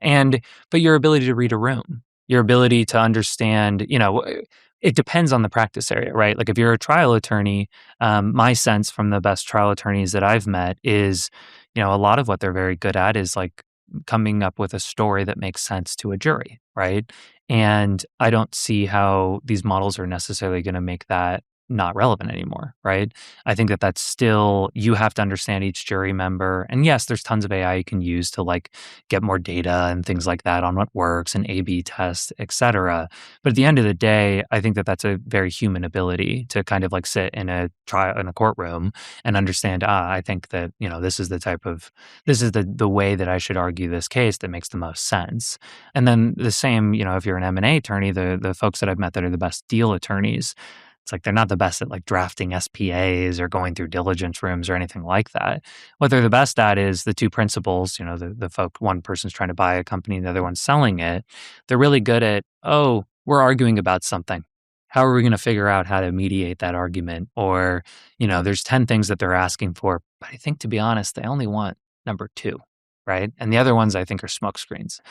But your ability to read a room, your ability to understand, it depends on the practice area, right? Like if you're a trial attorney, my sense from the best trial attorneys that I've met is, a lot of what they're very good at is like coming up with a story that makes sense to a jury, right? And I don't see how these models are necessarily going to make that not relevant anymore, right? I think that that's still, you have to understand each jury member. And yes, there's tons of AI you can use to like get more data and things like that on what works and A/B tests, et cetera. But at the end of the day, I think that that's a very human ability to kind of like sit in a trial in a courtroom and understand, I think that, this is the way that I should argue this case that makes the most sense. And then the same, if you're an M&A attorney, the folks that I've met that are the best deal attorneys, it's like they're not the best at like drafting SPAs or going through diligence rooms or anything like that. What they're the best at is the two principles, the folk, one person's trying to buy a company, the other one's selling it. They're really good at, we're arguing about something. How are we going to figure out how to mediate that argument? Or, there's 10 things that they're asking for, but I think, to be honest, they only want number 2, right? And the other ones I think are smokescreens.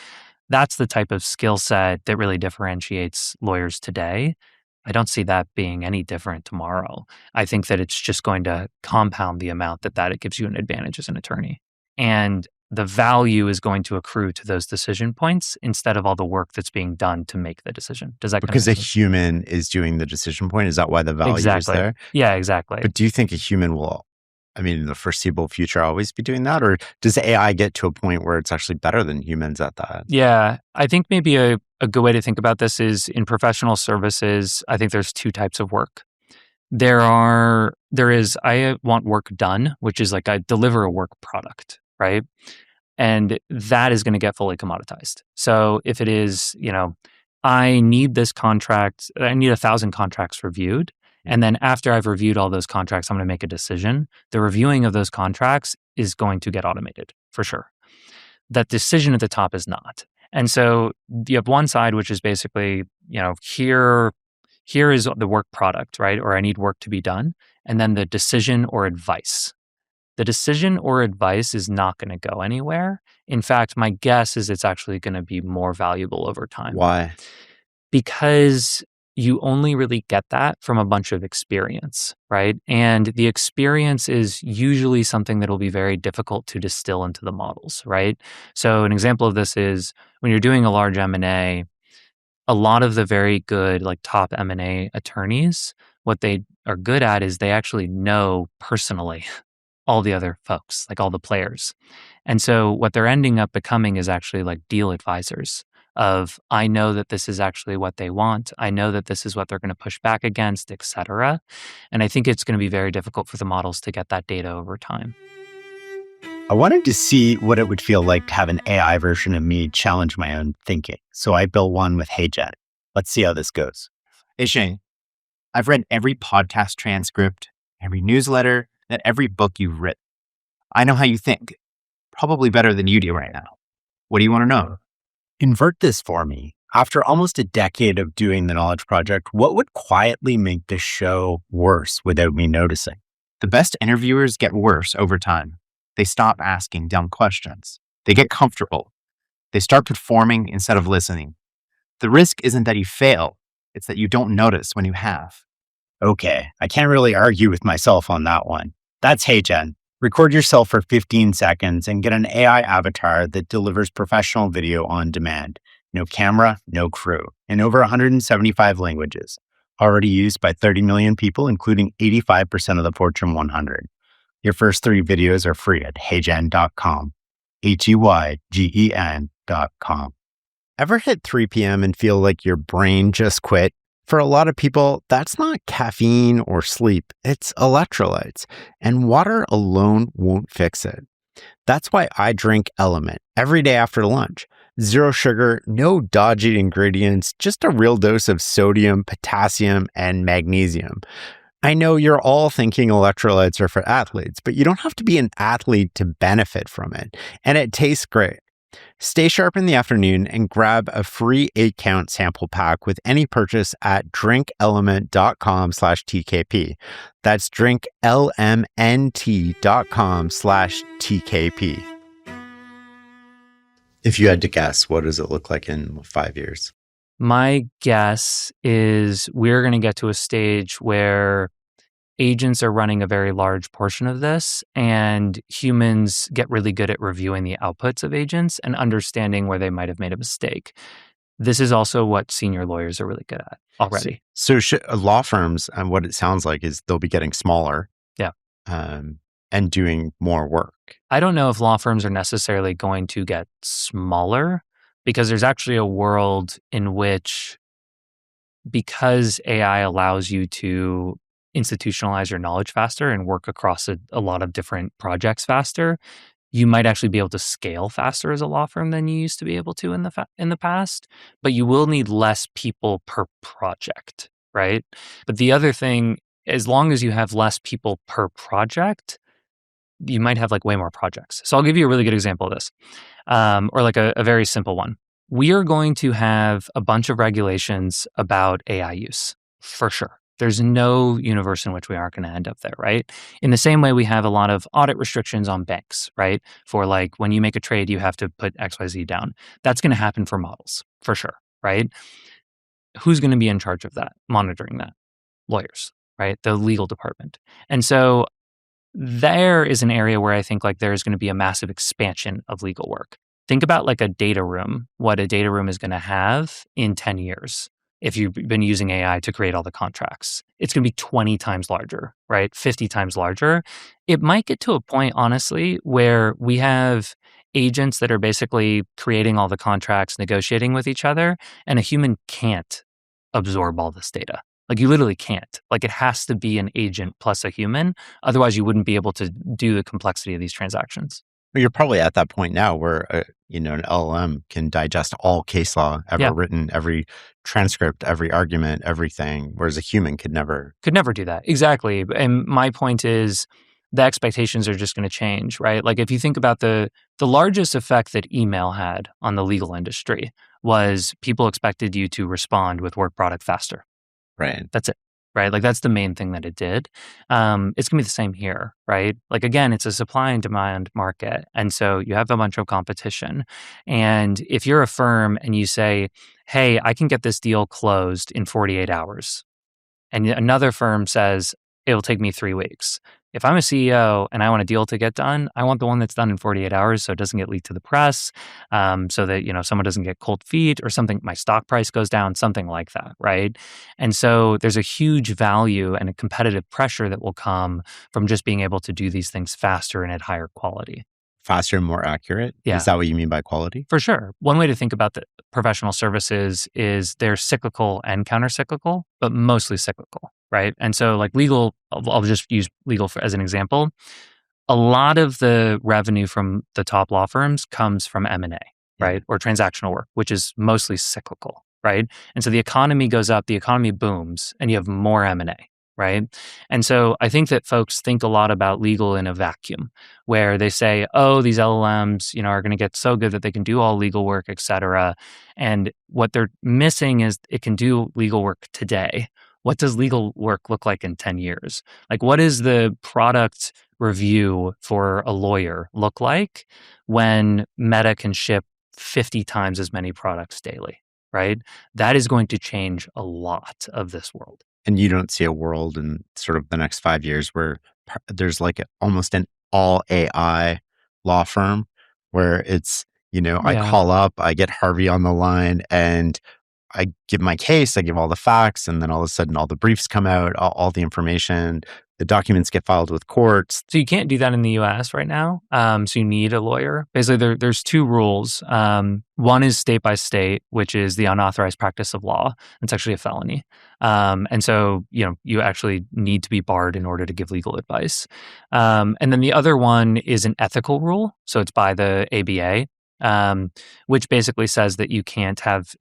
That's the type of skill set that really differentiates lawyers today. I don't see that being any different tomorrow. I think that it's just going to compound the amount that it gives you an advantage as an attorney. And the value is going to accrue to those decision points instead of all the work that's being done to make the decision. Does that Because a make sense? human is doing the decision point? Is that why the value is Exactly. there? Yeah, exactly. But do you think a human will, in the foreseeable future, always be doing that? Or does AI get to a point where it's actually better than humans at that? Yeah, I think maybe a good way to think about this is in professional services, I think there's 2 types of work. There is, I want work done, which is like I deliver a work product, right? And that is going to get fully commoditized. So if it is, I need this contract, I need 1,000 contracts reviewed. And then after I've reviewed all those contracts, I'm going to make a decision. The reviewing of those contracts is going to get automated for sure. That decision at the top is not. And so you have one side, which is basically, here is the work product, right? Or I need work to be done. And then the decision or advice. The decision or advice is not going to go anywhere. In fact, my guess is it's actually going to be more valuable over time. Why? Because you only really get that from a bunch of experience, right? And the experience is usually something that will be very difficult to distill into the models, right? So an example of this is when you're doing a large M&A, a lot of the very good like top M&A attorneys, what they are good at is they actually know personally all the other folks, like all the players. And so what they're ending up becoming is actually like deal advisors of, I know that this is actually what they want. I know that this is what they're going to push back against, et cetera. And I think it's going to be very difficult for the models to get that data over time. I wanted to see what it would feel like to have an AI version of me challenge my own thinking. So I built one with HeyGen. Let's see how this goes. Hey, Shane, I've read every podcast transcript, every newsletter, and every book you've written. I know how you think, probably better than you do right now. What do you want to know? Invert this for me. After almost a decade of doing the Knowledge Project, what would quietly make the show worse without me noticing? The best interviewers get worse over time. They stop asking dumb questions. They get comfortable. They start performing instead of listening. The risk isn't that you fail, it's that you don't notice when you have. Okay, I can't really argue with myself on that one. That's HeyGen. Record yourself for 15 seconds and get an AI avatar that delivers professional video on demand. No camera, no crew, in over 175 languages. Already used by 30 million people, including 85% of the Fortune 100. Your first 3 videos are free at heygen.com. HEYGEN.com. Ever hit 3 p.m. and feel like your brain just quit? For a lot of people, that's not caffeine or sleep, it's electrolytes, and water alone won't fix it. That's why I drink Element every day after lunch. 0 sugar, no dodgy ingredients, just a real dose of sodium, potassium, and magnesium. I know you're all thinking electrolytes are for athletes, but you don't have to be an athlete to benefit from it, and it tastes great. Stay sharp in the afternoon and grab a free 8-count sample pack with any purchase at drinkelement.com/TKP. That's drinklmnt.com/TKP. If you had to guess, what does it look like in 5 years? My guess is we're going to get to a stage where agents are running a very large portion of this, and humans get really good at reviewing the outputs of agents and understanding where they might have made a mistake. this is also what senior lawyers are really good at already. So law firms, and what it sounds like is they'll be getting smaller. Yeah. And doing more work. I don't know if law firms are necessarily going to get smaller, because there's actually a world in which, because AI allows you to institutionalize your knowledge faster and work across a lot of different projects faster, you might actually be able to scale faster as a law firm than you used to be able to in the past, but you will need less people per project, right? But the other thing, as long as you have less people per project, you might have like way more projects. So I'll give you a really good example of this, or like a very simple one. We are going to have a bunch of regulations about AI use, for sure. There's no universe in which we aren't going to end up there, right? In the same way we have a lot of audit restrictions on banks, right? For like when you make a trade, you have to put XYZ down. That's going to happen for models, for sure, right? Who's going to be in charge of that, monitoring that? Lawyers, right? The legal department. And so there is an area where I think like there's going to be a massive expansion of legal work. Think about like a data room, what a data room is going to have in 10 years. If you've been using AI to create all the contracts, it's going to be 20 times larger, right? 50 times larger. It might get to a point, honestly, where we have agents that are basically creating all the contracts, negotiating with each other, and a human can't absorb all this data. Like you literally can't. Like it has to be an agent plus a human. Otherwise, you wouldn't be able to do the complexity of these transactions. Well, you're probably at that point now where an LLM can digest all case law ever written, every transcript, every argument, everything, whereas a human could never do that. Exactly. And my point is the expectations are just going to change, right? Like if you think about the largest effect that email had on the legal industry was people expected you to respond with work product faster. Right. That's it. Right. Like that's the main thing that it did. It's going to be the same here. Right. Like, again, it's a supply and demand market. And so you have a bunch of competition. And if you're a firm and you say, hey, I can get this deal closed in 48 hours, and another firm says, it'll take me 3 weeks. If I'm a CEO and I want a deal to get done, I want the one that's done in 48 hours so it doesn't get leaked to the press, so that someone doesn't get cold feet or something, my stock price goes down, something like that, right? And so there's a huge value and a competitive pressure that will come from just being able to do these things faster and at higher quality. Faster and more accurate? Yeah. Is that what you mean by quality? For sure. One way to think about the professional services is they're cyclical and counter-cyclical, but mostly cyclical, right? And so like legal, I'll just use legal as an example. A lot of the revenue from the top law firms comes from M&A, right? Or transactional work, which is mostly cyclical, right? And so the economy goes up, the economy booms, and you have more M&A. Right. And so I think that folks think a lot about legal in a vacuum where they say, oh, these LLMs, are going to get so good that they can do all legal work, et cetera. And what they're missing is it can do legal work today. What does legal work look like in 10 years? Like, what is the product review for a lawyer look like when Meta can ship 50 times as many products daily? Right. That is going to change a lot of this world. And you don't see a world in sort of the next 5 years where there's like almost an all AI law firm where it's, I call up, I get Harvey on the line and I give my case, I give all the facts, and then all of a sudden all the briefs come out, all the information, the documents get filed with courts. So you can't do that in the US right now. So you need a lawyer. Basically, there's 2 rules. One is state by state, which is the unauthorized practice of law. It's actually a felony. And so, you actually need to be barred in order to give legal advice. And then the other one is an ethical rule. So it's by the ABA. Which basically says that you can't have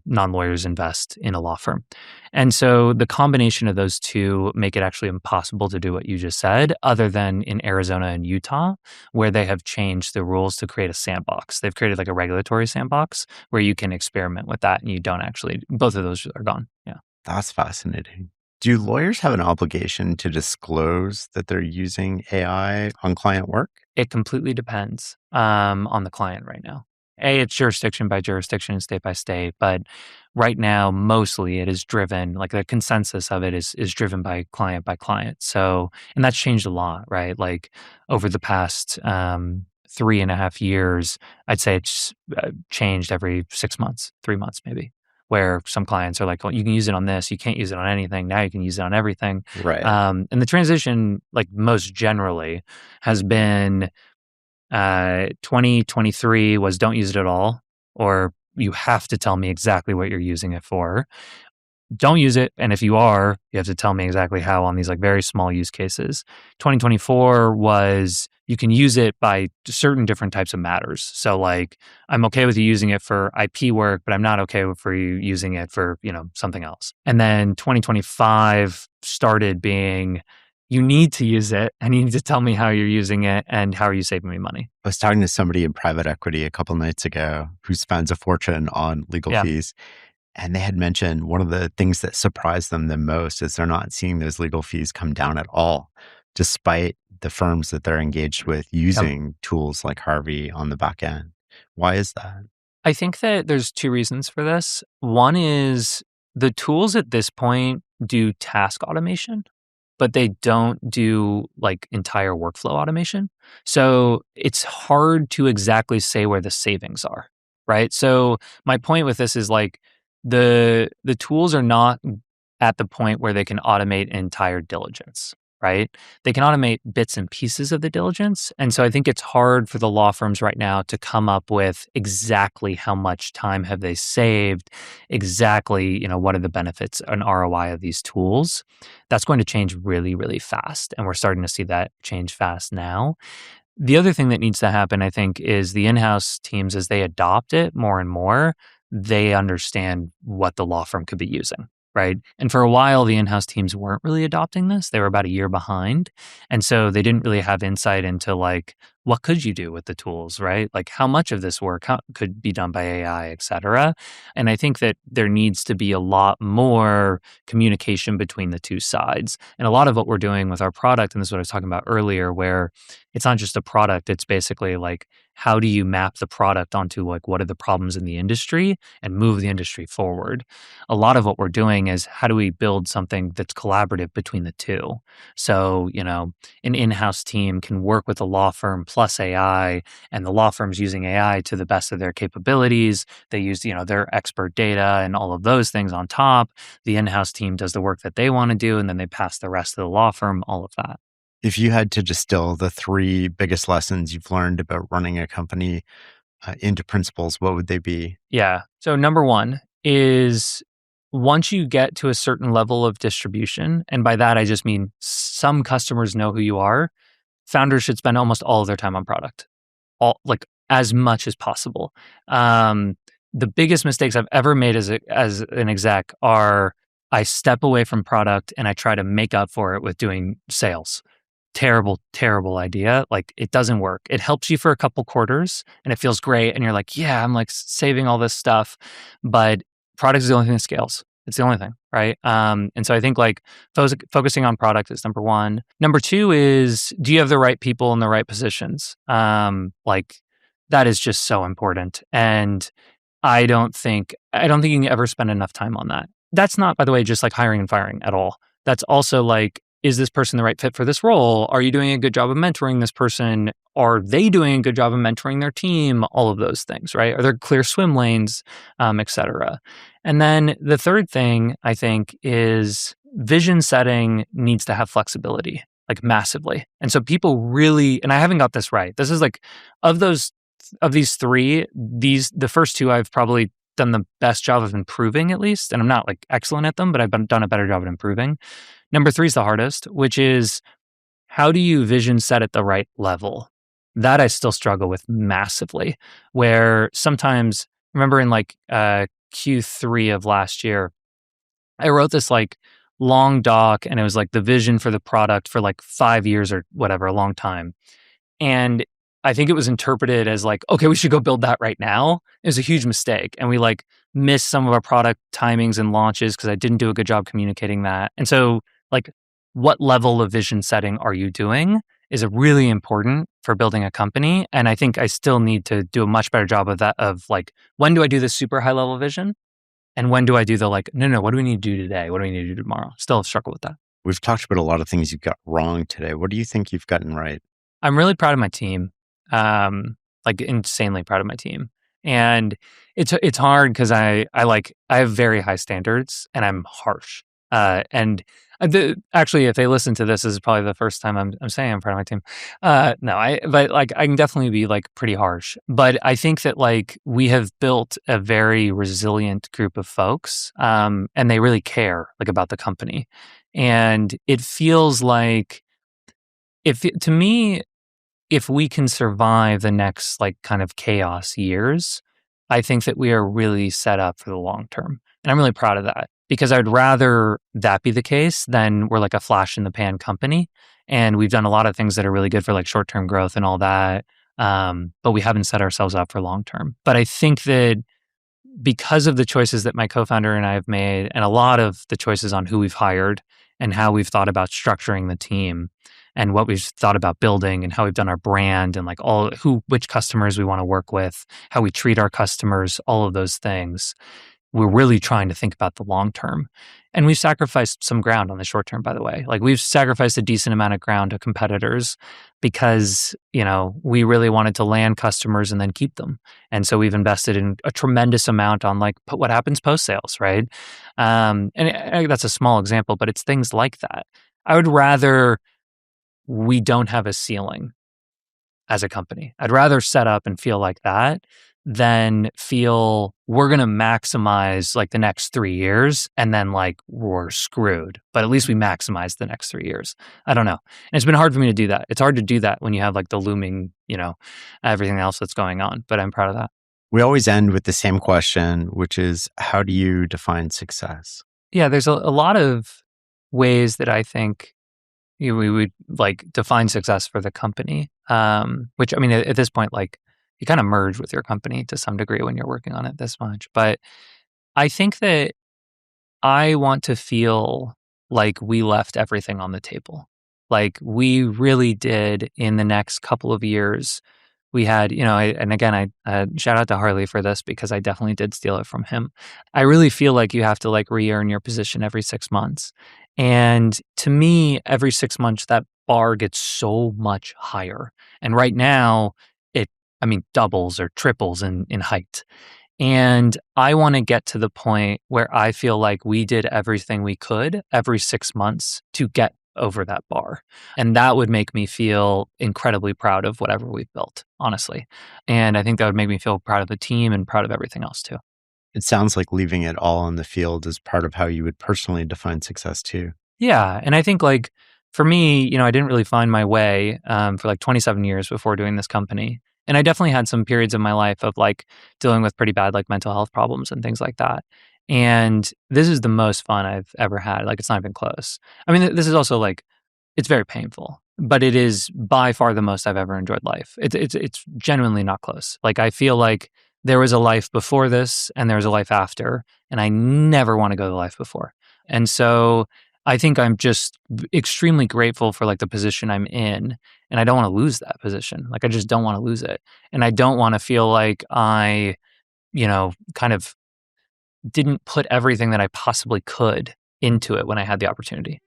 non-lawyers invest in a law firm. And so the combination of those 2 make it actually impossible to do what you just said, other than in Arizona and Utah, where they have changed the rules to create a sandbox. They've created like a regulatory sandbox where you can experiment with that and you don't actually, both of those are gone. Yeah. That's fascinating. Do lawyers have an obligation to disclose that they're using AI on client work? It completely depends on the client right now. It's jurisdiction by jurisdiction, state by state, but right now, mostly it is driven, like the consensus of it is driven by client. So, and that's changed a lot, right? Like over the past 3.5 years, I'd say it's changed every 6 months, 3 months maybe, where some clients are like, well, you can use it on this, you can't use it on anything. Now you can use it on everything. Right. And the transition, like most generally, has been 2023 was don't use it at all, or you have to tell me exactly what you're using it for. Don't use it. And if you are, you have to tell me exactly how on these like very small use cases. 2024 was you can use it by certain different types of matters. So like I'm okay with you using it for IP work, but I'm not okay for you using it for, something else. And then 2025 started being you need to use it and you need to tell me how you're using it and how are you saving me money. I was talking to somebody in private equity a couple nights ago who spends a fortune on legal fees. And they had mentioned one of the things that surprised them the most is they're not seeing those legal fees come down at all, despite the firms that they're engaged with using tools like Harvey on the back end. Why is that? I think that there's two reasons for this. One is the tools at this point do task automation, but they don't do like entire workflow automation. So it's hard to exactly say where the savings are, right? So my point with this is like the tools are not at the point where they can automate entire diligence, right? They can automate bits and pieces of the diligence. And so I think it's hard for the law firms right now to come up with exactly how much time have they saved, exactly, what are the benefits and ROI of these tools. That's going to change really, really fast. And we're starting to see that change fast now. The other thing that needs to happen, I think, is the in-house teams, as they adopt it more and more, they understand what the law firm could be using, right? And for a while, the in-house teams weren't really adopting this. They were about a year behind. And so they didn't really have insight into like, what could you do with the tools, right? Like how much of this work could be done by AI, et cetera. And I think that there needs to be a lot more communication between the two sides. And a lot of what we're doing with our product, and this is what I was talking about earlier, where it's not just a product, it's basically like, how do you map the product onto like, what are the problems in the industry and move the industry forward? A lot of what we're doing is how do we build something that's collaborative between the two? So, an in-house team can work with a law firm plus AI, and the law firm's using AI to the best of their capabilities. They use, their expert data and all of those things on top. The in-house team does the work that they want to do, and then they pass the rest to the law firm, all of that. If you had to distill the 3 biggest lessons you've learned about running a company into principles, what would they be? Yeah. So number one is once you get to a certain level of distribution, and by that I just mean some customers know who you are, founders should spend almost all of their time on product, like as much as possible. The biggest mistakes I've ever made as an exec are I step away from product and I try to make up for it with doing sales. Terrible, terrible idea. Like it doesn't work. It helps you for a couple quarters and it feels great. And you're like, yeah, I'm like saving all this stuff, but product is the only thing that scales. It's the only thing, right? And so I think like focusing on product is number one. Number two is, do you have the right people in the right positions? Like that is just so important. And I don't think you can ever spend enough time on that. That's not, by the way, just like hiring and firing at all. That's also like, is this person the right fit for this role? Are you doing a good job of mentoring this person? Are they doing a good job of mentoring their team? All of those things, right? Are there clear swim lanes, et cetera? And then the third thing I think is vision setting needs to have flexibility, like massively. And so people really, and I haven't got this right. This is like, of these 3, the first 2 I've probably done the best job of improving at least. And I'm not like excellent at them, but I've done a better job at improving. Number 3 is the hardest, which is how do you vision set at the right level? That I still struggle with massively, where sometimes, remember in like Q3 of last year, I wrote this like long doc and it was like the vision for the product for like 5 years or whatever, a long time. And I think it was interpreted as like, okay, we should go build that right now. It was a huge mistake. And we like missed some of our product timings and launches because I didn't do a good job communicating that. And so like, what level of vision setting are you doing is really important for building a company. And I think I still need to do a much better job of that, of like, when do I do this super high level vision? And when do I do the like, no, what do we need to do today? What do we need to do tomorrow? Still struggle with that. We've talked about a lot of things you got wrong today. What do you think you've gotten right? I'm really proud of my team. Like insanely proud of my team. And it's hard because I have very high standards and I'm harsh. Actually, if they listen to this is probably the first time I'm saying I'm proud of my team. But like I can definitely be like pretty harsh. But I think that like we have built a very resilient group of folks, and they really care like about the company. And it feels like to me, if we can survive the next like kind of chaos years, I think that we are really set up for the long term. And I'm really proud of that because I'd rather that be the case than we're like a flash in the pan company. And we've done a lot of things that are really good for like short term growth and all that. But we haven't set ourselves up for long term. But I think that because of the choices that my co-founder and I have made and a lot of the choices on who we've hired and how we've thought about structuring the team and what we've thought about building and how we've done our brand and like which customers we want to work with, how we treat our customers, all of those things. We're really trying to think about the long term. And we've sacrificed some ground on the short term, by the way. Like we've sacrificed a decent amount of ground to competitors because, we really wanted to land customers and then keep them. And so we've invested in a tremendous amount on like what happens post sales, right? And that's a small example, but it's things like that. I would rather we don't have a ceiling as a company. I'd rather set up and feel like that than feel we're going to maximize like the next 3 years and then like we're screwed. But at least we maximize the next 3 years. I don't know. And it's been hard for me to do that. It's hard to do that when you have like the looming, everything else that's going on. But I'm proud of that. We always end with the same question, which is how do you define success? Yeah, there's a lot of ways that I think we would like define success for the company. Which I mean, at this point, like you kind of merge with your company to some degree when you're working on it this much. But I think that I want to feel like we left everything on the table. Like we really did in the next couple of years. We had, I shout out to Harvey for this because I definitely did steal it from him. I really feel like you have to like re-earn your position every 6 months. And to me, every 6 months, that bar gets so much higher. And right now, doubles or triples in height. And I want to get to the point where I feel like we did everything we could every 6 months to get over that bar. And that would make me feel incredibly proud of whatever we've built, honestly. And I think that would make me feel proud of the team and proud of everything else too. It sounds like leaving it all on the field is part of how you would personally define success too. Yeah. And I think like for me, I didn't really find my way for like 27 years before doing this company. And I definitely had some periods of my life of like dealing with pretty bad like mental health problems and things like that. And this is the most fun I've ever had. Like it's not even close. I mean, this is also like, it's very painful, but it is by far the most I've ever enjoyed life. It's genuinely not close. Like I feel like there was a life before this and there was a life after, and I never want to go to the life before. And so I think I'm just extremely grateful for like the position I'm in, and I don't want to lose that position. Like I just don't want to lose it. And I don't want to feel like I, kind of didn't put everything that I possibly could into it when I had the opportunity.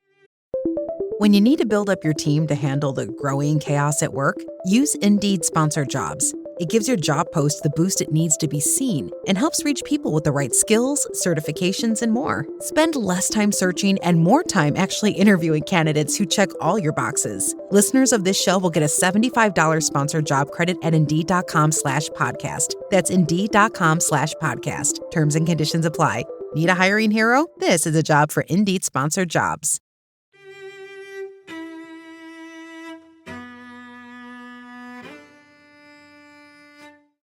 When you need to build up your team to handle the growing chaos at work, use Indeed Sponsored Jobs. It gives your job post the boost it needs to be seen and helps reach people with the right skills, certifications, and more. Spend less time searching and more time actually interviewing candidates who check all your boxes. Listeners of this show will get a $75 sponsored job credit at Indeed.com/podcast. That's Indeed.com/podcast. Terms and conditions apply. Need a hiring hero? This is a job for Indeed Sponsored Jobs.